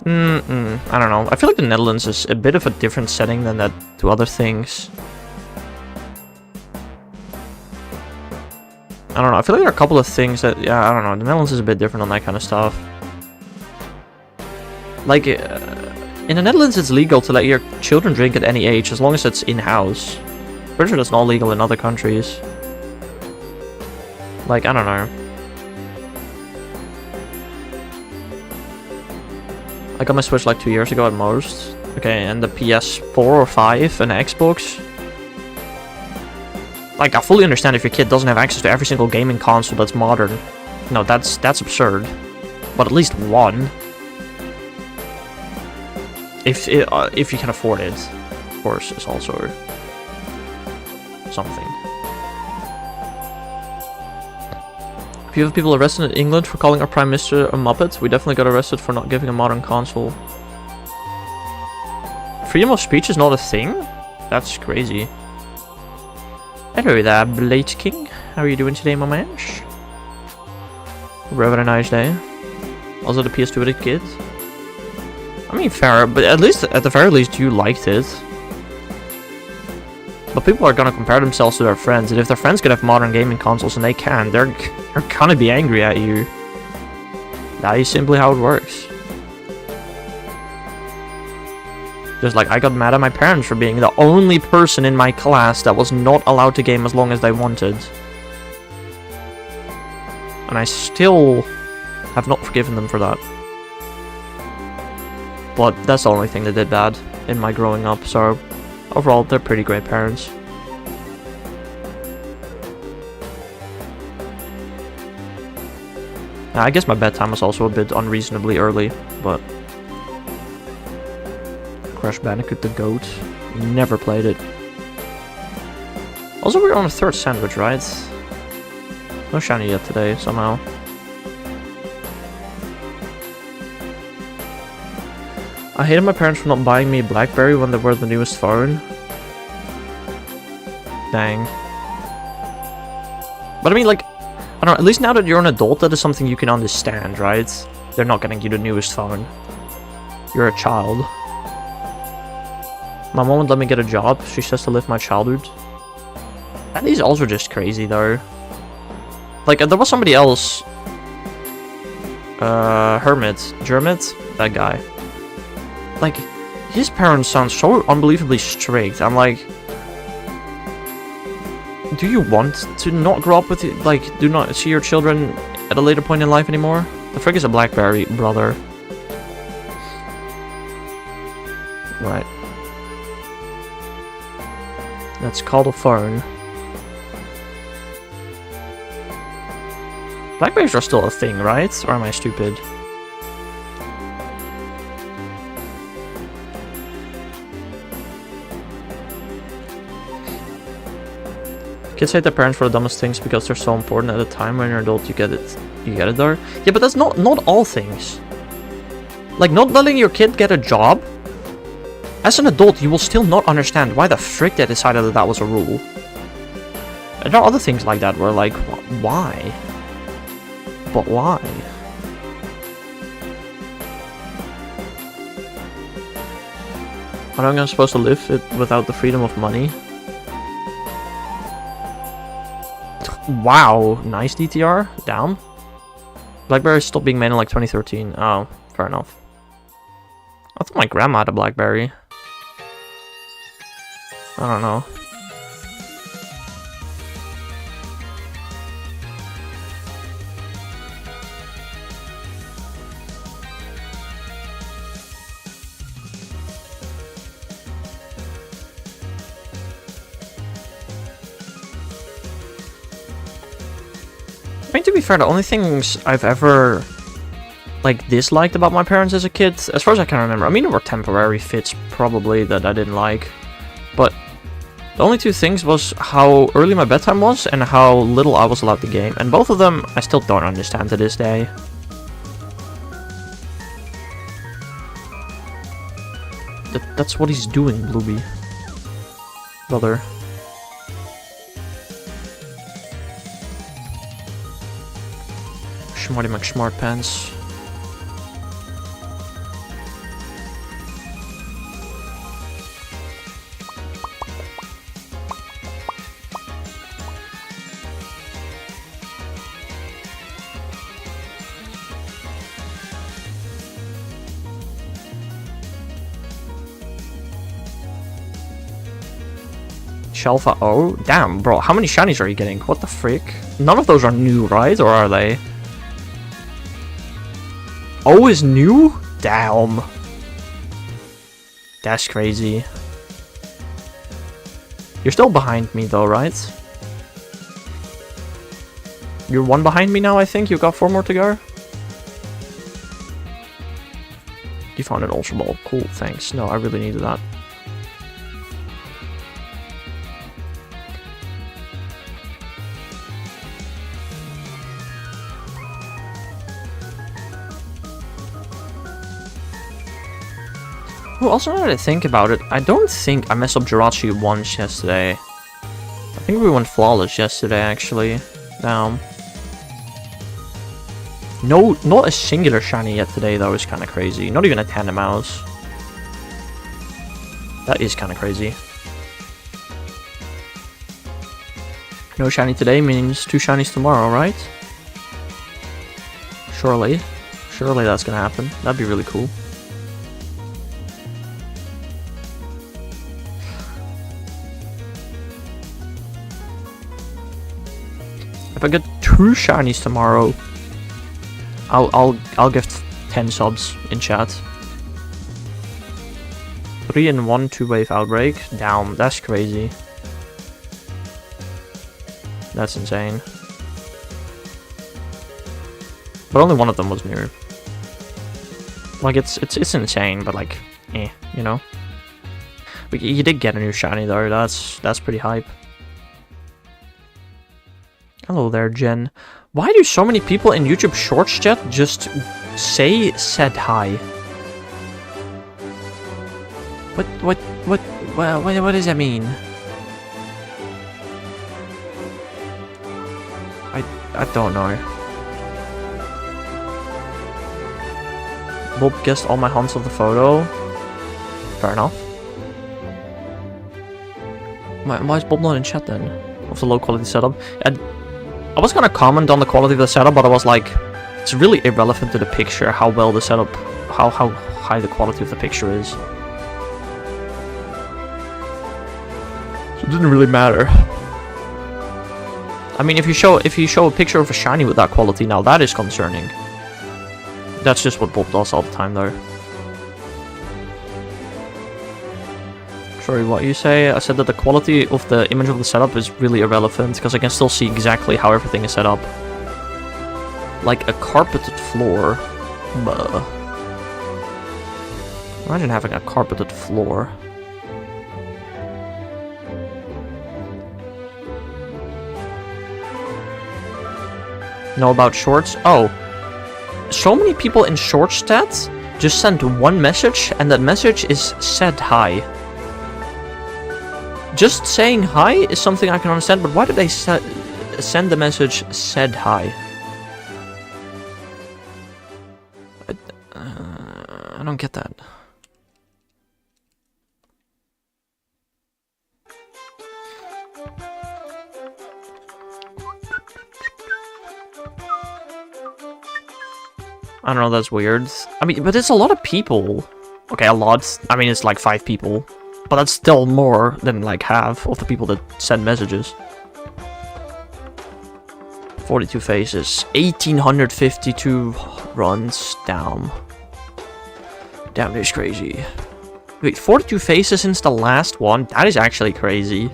don't know. I feel like the Netherlands is a bit of a different setting than that to other things. I don't know. I feel like there are a couple of things that, yeah, I don't know. The Netherlands is a bit different on that kind of stuff. Like, in the Netherlands, it's legal to let your children drink at any age as long as it's in-house. Pretty sure that's not legal in other countries. Like, I don't know. I got my Switch like 2 years ago at most. Okay, and the PS4 or 5 and Xbox. Like, I fully understand if your kid doesn't have access to every single gaming console that's modern. No, that's absurd. But at least one. If you can afford it, of course, is also something. If you have people arrested in England for calling our Prime Minister a Muppet, we definitely got arrested for not giving a modern console. Freedom of speech is not a thing? That's crazy. Hello there, Blade King. How are you doing today, my man? Hope you're having a nice day. Also the PS2 with a kid. I mean, fair, but at the very least you liked it. But people are gonna compare themselves to their friends, and if their friends can have modern gaming consoles and they can, they're gonna be angry at you. That is simply how it works. Just like I got mad at my parents for being the only person in my class that was not allowed to game as long as they wanted. And I still have not forgiven them for that. But that's the only thing they did bad in my growing up, so overall they're pretty great parents. I guess my bedtime was also a bit unreasonably early, but... Crash Bandicoot the Goat. Never played it. Also, we're on a third sandwich, right? No shiny yet today, somehow. I hated my parents for not buying me a BlackBerry when they were the newest phone. Dang. But I mean, like, I don't know, at least now that you're an adult, that is something you can understand, right? They're not getting you the newest phone. You're a child. My mom would let me get a job. She says to live my childhood. That is also just crazy, though. Like, there was somebody else. Jermit, that guy. Like, his parents sound so unbelievably strict. I'm like, do you want to not grow up with it? Like, do not see your children at a later point in life anymore? The frick is a BlackBerry, brother? Right. That's called a phone. BlackBerries are still a thing, right? Or am I stupid? Kids hate their parents for the dumbest things because they're so important at the time. When you're an adult, you get it there. Yeah, but that's not all things. Like, not letting your kid get a job. As an adult, you will still not understand why the frick they decided that that was a rule. And there are other things like that where, like, why? But why? How am I supposed to live it without the freedom of money? Wow, nice DTR. Down. BlackBerry stopped being made in like 2013. Oh, fair enough. I thought my grandma had a BlackBerry. I don't know. I mean, to be fair, the only things I've ever, like, disliked about my parents as a kid, as far as I can remember, I mean, there were temporary fits, probably, that I didn't like, but the only two things was how early my bedtime was and how little I was allowed to game, and both of them I still don't understand to this day. That's what he's doing, Blueby. Brother. Smarty McSmartpants. Shelfa, oh, damn, bro, how many shinies are you getting? What the frick? None of those are new, right? Or are they? Oh, is new? Damn. That's crazy. You're still behind me though, right? You're one behind me now, I think. You've got 4 more to go. You found an Ultra Ball. Cool, thanks. No, I really needed that. Well, also now that I think about it, I don't think I messed up Jirachi once yesterday. I think we went flawless yesterday, actually. Damn. No, not a singular shiny yet today, though, is kind of crazy. Not even a tandem mouse. That is kind of crazy. No shiny today means 2 shinies tomorrow, right? Surely. Surely that's gonna happen. That'd be really cool. If I get 2 shinies tomorrow, I'll give 10 subs in chat. 3 in 1 2-wave outbreak. Damn, that's crazy. That's insane. But only one of them was mirror. Like it's insane, but like, you know. But you did get a new shiny though. That's pretty hype. Hello there, Jen. Why do so many people in YouTube Shorts chat just say said hi? What does that mean? I don't know. Bob guessed all my hunts of the photo. Fair enough. Why is Bob not in chat then? Of the low quality setup? I was gonna comment on the quality of the setup, but I was like, it's really irrelevant to the picture how well the setup, how high the quality of the picture is. So it didn't really matter. I mean, if you show a picture of a shiny with that quality, now that is concerning. That's just what Bob does all the time, though. Sorry, what you say? I said that the quality of the image of the setup is really irrelevant, because I can still see exactly how everything is set up. Like a carpeted floor. Buh. Imagine having a carpeted floor. Know about shorts? Oh. So many people in short stats just sent one message, and that message is said hi. Just saying hi is something I can understand, but why did they send the message said hi? I don't get that. I don't know, that's weird. I mean, but it's a lot of people. Okay, a lot. I mean, it's like 5 people. But that's still more than like half of the people that send messages. 42 faces. 1852 runs down. Damn, that's crazy. Wait, 42 faces since the last one? That is actually crazy.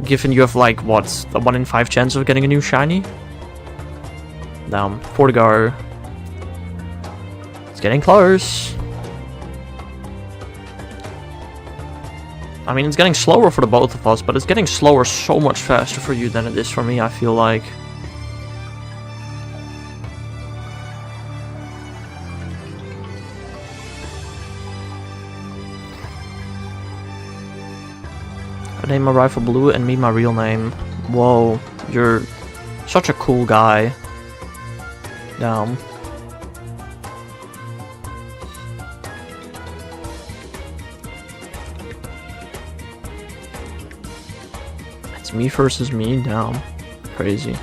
Given you have like, what, a 1 in 5 chance of getting a new shiny? Damn, 4 to go. It's getting close. I mean, it's getting slower for the both of us, but it's getting slower so much faster for you than it is for me, I feel like. I name my rifle Blue and me my real name. Whoa, you're such a cool guy. Damn. Me versus me? Damn. Crazy.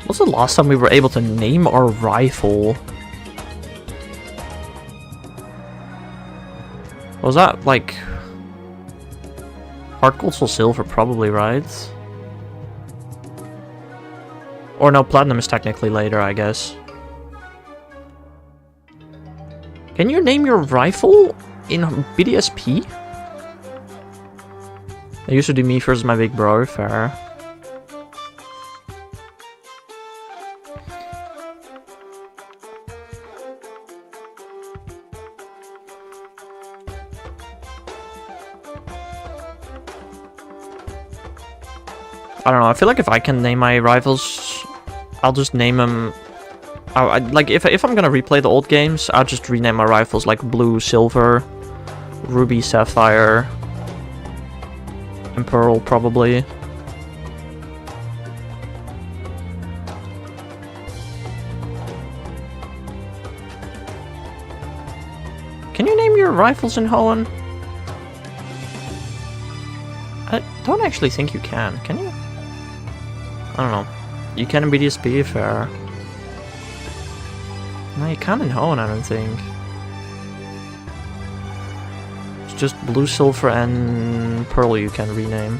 What's the last time we were able to name our rifle? Was that like Heart Gold Soul Silver? Probably, right? Or no, Platinum is technically later, I guess. Can you name your rifle in BDSP? I used to do me versus my big bro, fair. I don't know, I feel like if I can name my rivals, I'll just name them... like, if I'm gonna replay the old games, I'll just rename my rifles like Blue, Silver, Ruby, Sapphire... and Pearl, probably. Can you name your rifles in Hoenn? I don't actually think you can you? I don't know. You can in BDSP, fair. No, you can't in Hone, I don't think. It's just Blue, Silver, and Pearl you can rename.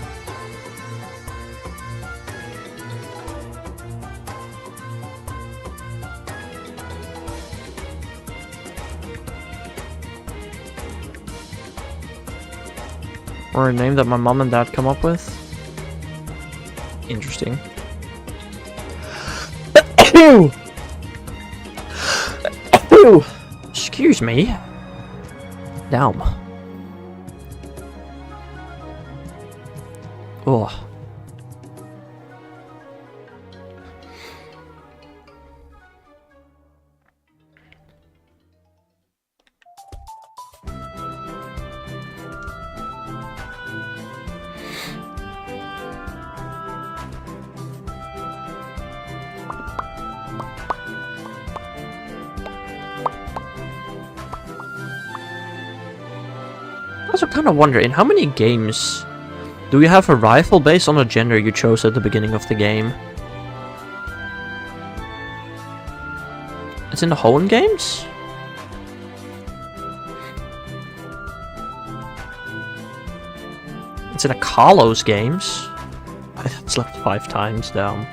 Or a name that my mom and dad come up with. Interesting. Excuse me. Damn. Ugh. I also kind of wonder, in how many games do you have a rifle based on the gender you chose at the beginning of the game? It's in the Hone games? It's in the Kalos games? I slept 5 times down.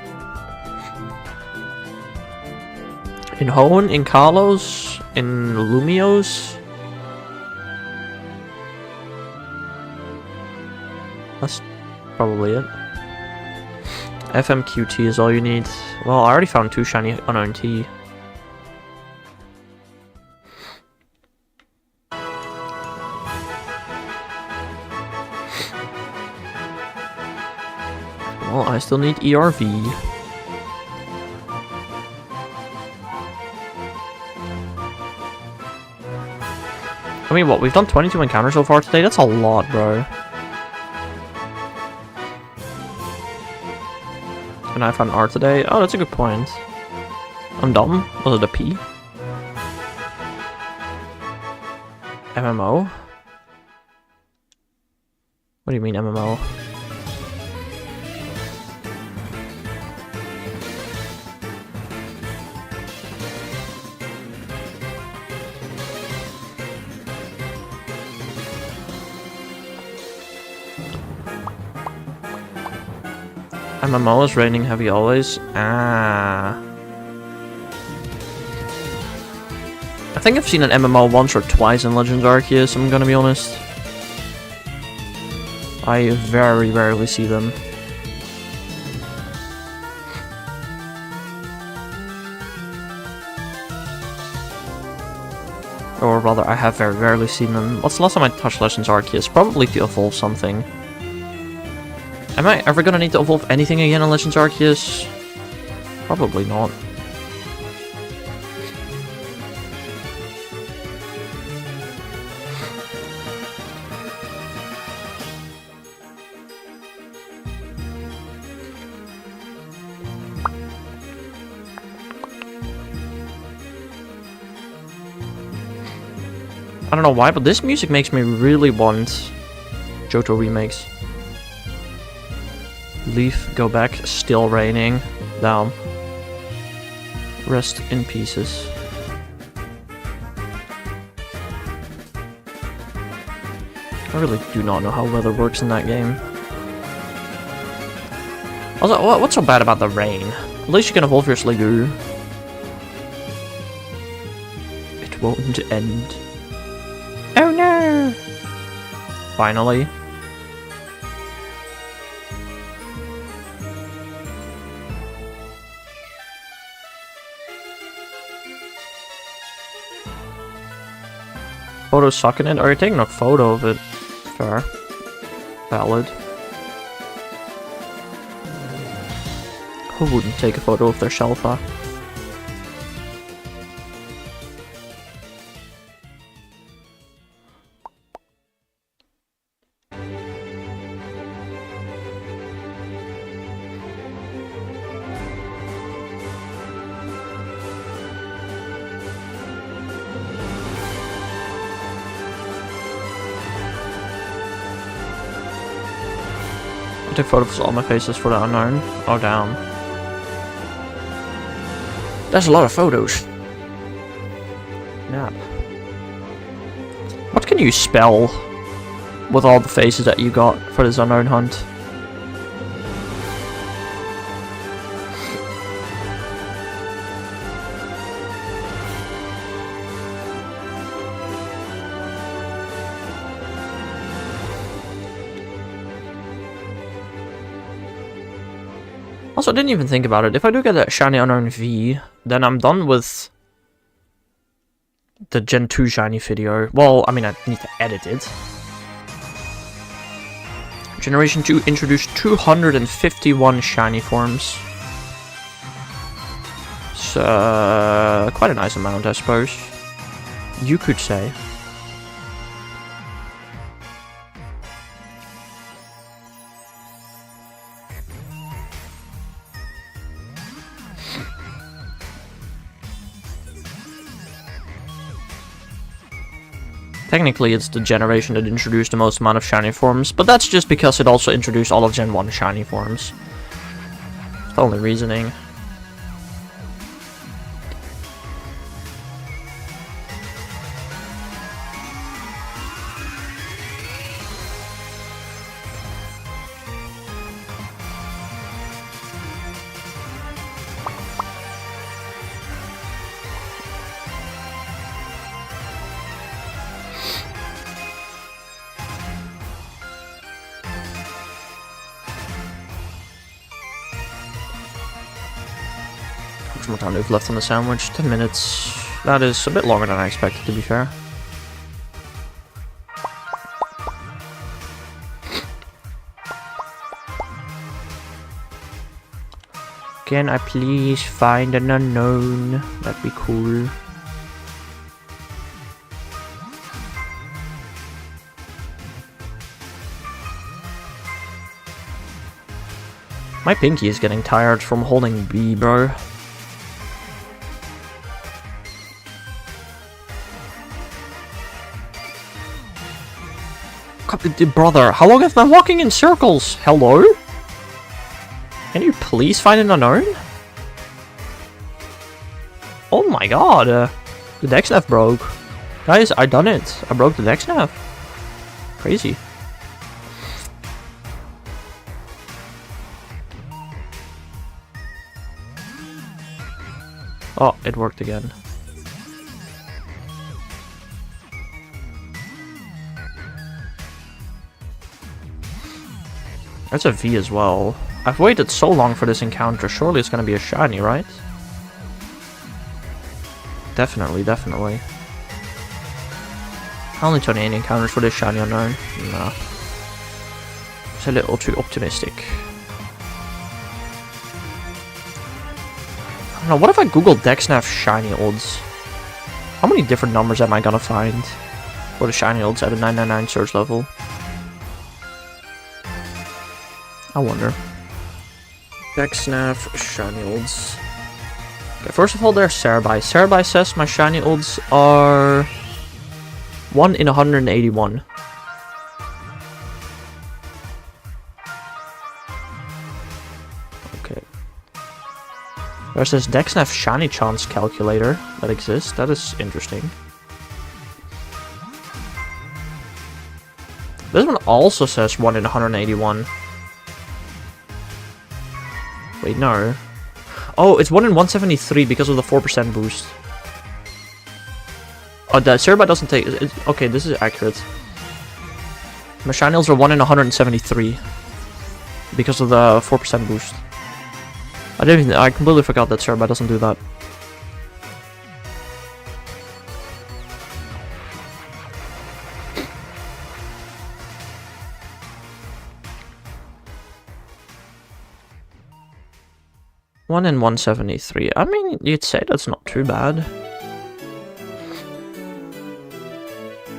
In Hone, in Kalos, in Lumios? That's probably it. FMQT is all you need. Well, I already found 2 shiny Unown T. Well, I still need ERV. I mean, what? We've done 22 encounters so far today? That's a lot, bro. And I found R today. Oh, that's a good point. I'm dumb. Was it a P? MMO? What do you mean MMO? MMO is raining heavy always. Ah. I think I've seen an MMO once or twice in Legends Arceus, I'm gonna be honest. I very rarely see them. Or rather, I have very rarely seen them. What's the last time I touched Legends Arceus? Probably to evolve something. Am I ever gonna need to evolve anything again in Legends Arceus? Probably not. I don't know why, but this music makes me really want Johto remakes. Leaf, go back, still raining. Down. Rest in pieces. I really do not know how weather works in that game. Also, what's so bad about the rain? At least you can evolve your Sliggoo. It won't end. Oh no! Finally. Photo sucking it? Are you taking a photo of it? Fair. Valid. Who wouldn't take a photo of their Shelfa? I took photos of all my faces for the unknown. Oh, damn. That's a lot of photos. Yeah. What can you spell with all the faces that you got for this unknown hunt? Also, I didn't even think about it. If I do get that shiny unknown V, then I'm done with the Gen 2 shiny video. Well, I mean, I need to edit it. Generation 2 introduced 251 shiny forms. It's quite a nice amount, I suppose. You could say. Technically, it's the generation that introduced the most amount of shiny forms, but that's just because it also introduced all of Gen 1 shiny forms. It's the only reasoning. How much more time do we have left on the sandwich? 10 minutes. That is a bit longer than I expected, to be fair. Can I please find an unknown? That'd be cool. My pinky is getting tired from holding B, bro. Brother, how long have I been walking in circles? Hello? Can you please find an unknown? Oh my god, the DexNav broke. Guys, I done it. I broke the DexNav. Crazy. Oh, it worked again. That's a V as well. I've waited so long for this encounter, surely it's gonna be a shiny, right? Definitely, definitely. Only 28 encounters for this shiny unknown. Nah. It's a little too optimistic. I don't know, what if I Google DexNav shiny odds? How many different numbers am I gonna find for the shiny odds at a 999 search level? I wonder. DexNav shiny odds. Okay, first of all, there's Cerebi. Cerebi says my shiny odds are 1 in 181. Okay. There's this DexNav shiny chance calculator that exists. That is interesting. This one also says 1 in 181. Wait, no. Oh, it's 1 in 173 because of the 4% boost. Oh, the Cerebi doesn't take... okay, this is accurate. My shiny odds are 1 in 173 because of the 4% boost. I completely forgot that Cerebi doesn't do that. One in 173. I mean, you'd say that's not too bad.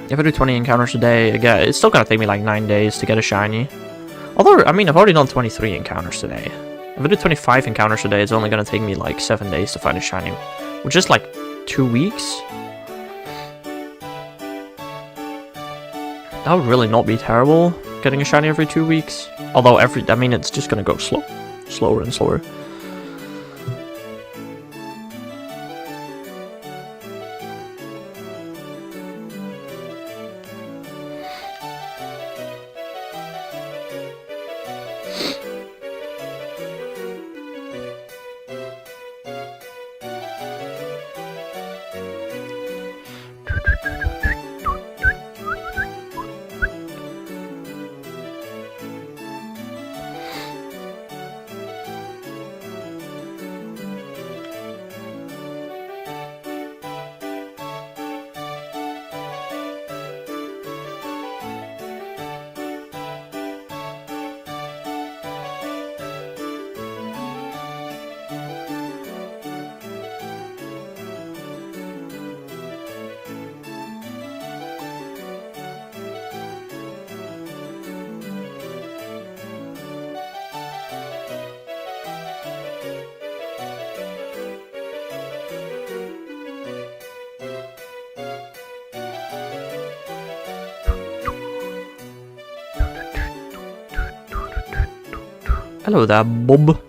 If I do 20 encounters a day, again, it's still gonna take me like 9 days to get a shiny. Although, I mean, I've already done 23 encounters today. If I do 25 encounters a day, it's only gonna take me like 7 days to find a shiny. Which is like 2 weeks. That would really not be terrible, getting a shiny every 2 weeks. Although I mean, it's just gonna go slower and slower. Hello there, Bob.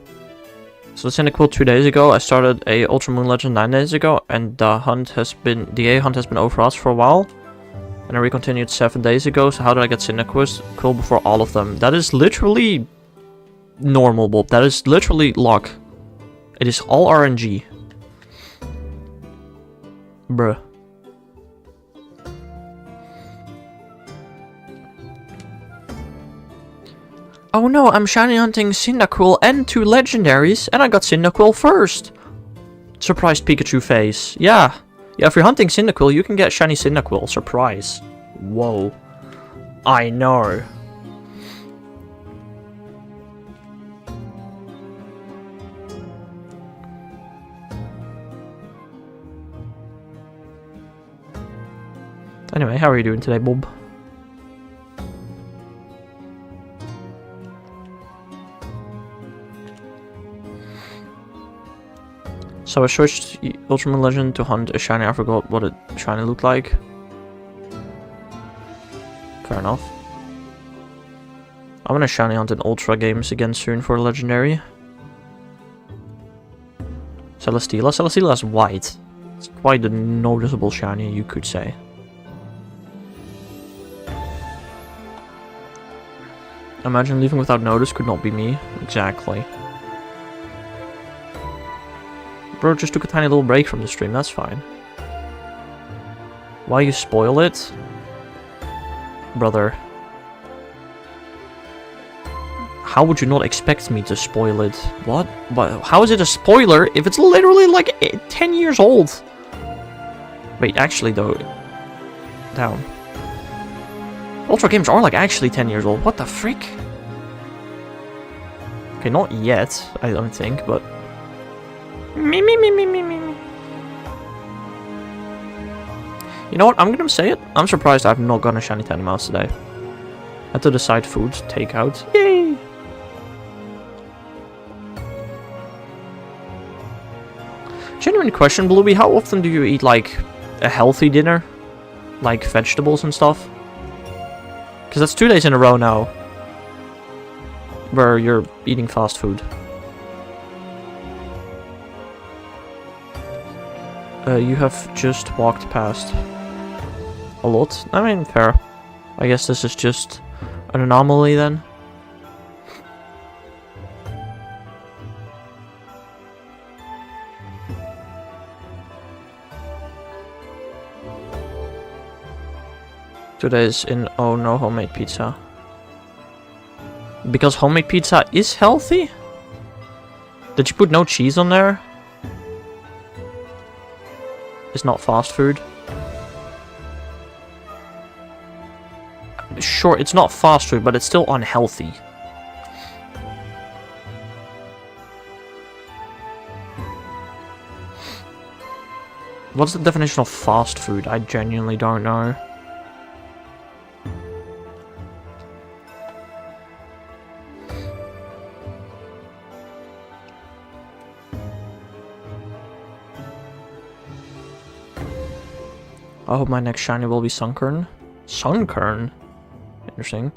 So it's in a quote 2 days ago. I started a Ultra Moon Legend 9 days ago, and the A hunt has been over us for a while. And I recontinued 7 days ago, so how did I get Cyndaquil before all of them? That is literally normal, Bob. That is literally luck. It is all RNG. Bruh. Oh no, I'm shiny hunting Cyndaquil and 2 legendaries, and I got Cyndaquil first. Surprised Pikachu face. Yeah, if you're hunting Cyndaquil, you can get shiny Cyndaquil. Surprise. Whoa. I know. Anyway, how are you doing today, Bob? So I switched Ultra Moon Legend to hunt a shiny. I forgot what a shiny looked like. Fair enough. I'm gonna shiny hunt in Ultra games again soon for a legendary. Celesteela. Celesteela's white. It's quite a noticeable shiny, you could say. Imagine leaving without notice could not be me. Exactly. Bro just took a tiny little break from the stream, that's fine. Why you spoil it? Brother. How would you not expect me to spoil it? What? But how is it a spoiler if it's literally like 10 years old? Wait, actually though. Down. Ultra games are like actually 10 years old. What the frick? Okay, not yet, I don't think, but... Me. You know what? I'm gonna say it. I'm surprised I've not gotten a shiny Tandemaus today. Had to decide food, takeout. Yay! Genuine question, Bluey. How often do you eat like a healthy dinner, like vegetables and stuff? Because that's 2 days in a row now, where you're eating fast food. You have just walked past a lot. I mean, fair. I guess this is just an anomaly then. Today's in oh no homemade pizza. Because homemade pizza is healthy? Did you put no cheese on there? It's not fast food. Sure, it's not fast food, but it's still unhealthy. What's the definition of fast food? I genuinely don't know. I hope my next shiny will be Sunkern. Sunkern? Interesting.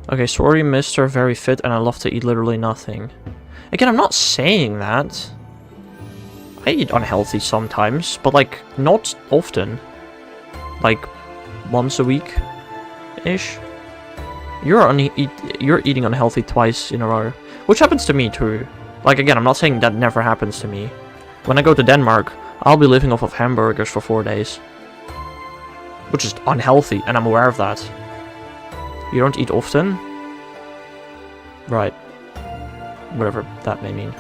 Okay, sorry, mister, very fit, and I love to eat literally nothing. Again, I'm not saying that. I eat unhealthy sometimes, but, like, not often. Like, once a week-ish. You're eating unhealthy twice in a row. Which happens to me, too. Like, again, I'm not saying that never happens to me. When I go to Denmark, I'll be living off of hamburgers for 4 days. Which is unhealthy, and I'm aware of that. You don't eat often? Right. Whatever that may mean.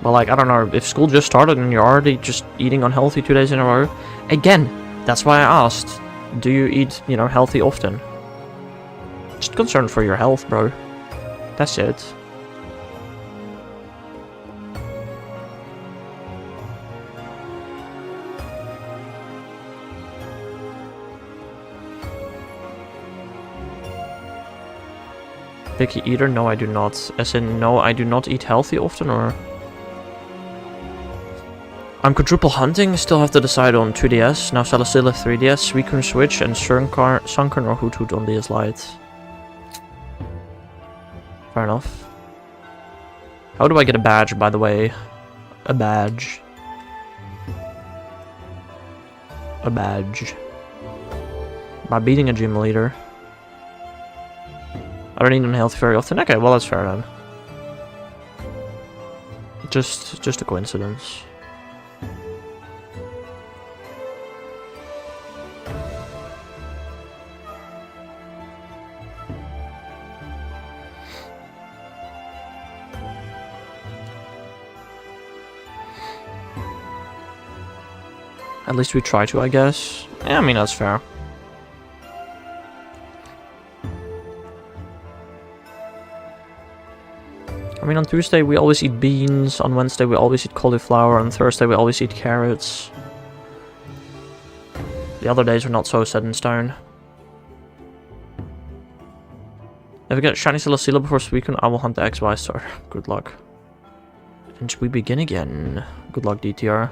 But like, I don't know, if school just started and you're already just eating unhealthy 2 days in a row, again, that's why I asked, do you eat, you know, healthy often? Just concerned for your health, bro. That's it. Picky eater? No, I do not. As in, no, I do not eat healthy often, or... I'm quadruple hunting, still have to decide on 2DS, now SLFD 3DS, Suicune Switch, and Sunken or Hoot Hoot on DS Lite. Fair enough. How do I get a badge, by the way? A badge. A badge. By beating a gym leader. I don't eat unhealthy very often. Okay, well that's fair then. Just a coincidence. At least we try to, I guess. Yeah, I mean, that's fair. I mean, on Tuesday we always eat beans, on Wednesday we always eat cauliflower, on Thursday we always eat carrots. The other days are not so set in stone. If we get shiny Celesteela before Suicune, I will hunt the XY star. Good luck. And we begin again. Good luck, DTR.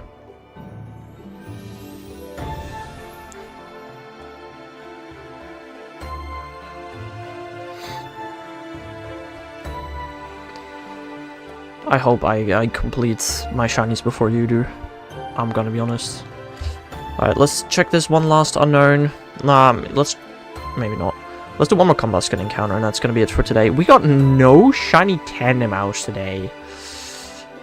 I hope I complete my shinies before you do. I'm gonna be honest. Alright, let's check this one last unknown. Let's... maybe not. Let's do one more combat skin encounter, and that's gonna be it for today. We got no shiny Tandemaus today.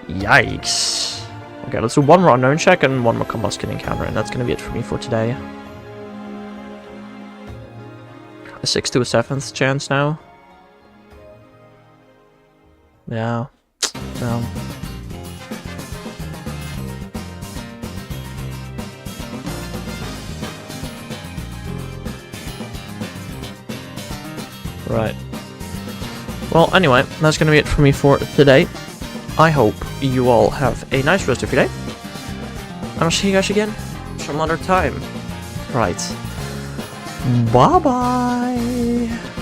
Yikes. Okay, let's do one more unknown check and one more combat skin encounter, and that's gonna be it for me for today. A 6 to a 7th chance now. Yeah. Right. Well, anyway, that's gonna be it for me for today. I hope you all have a nice rest of your day. And I'll see you guys again some other time. Right. Bye-bye!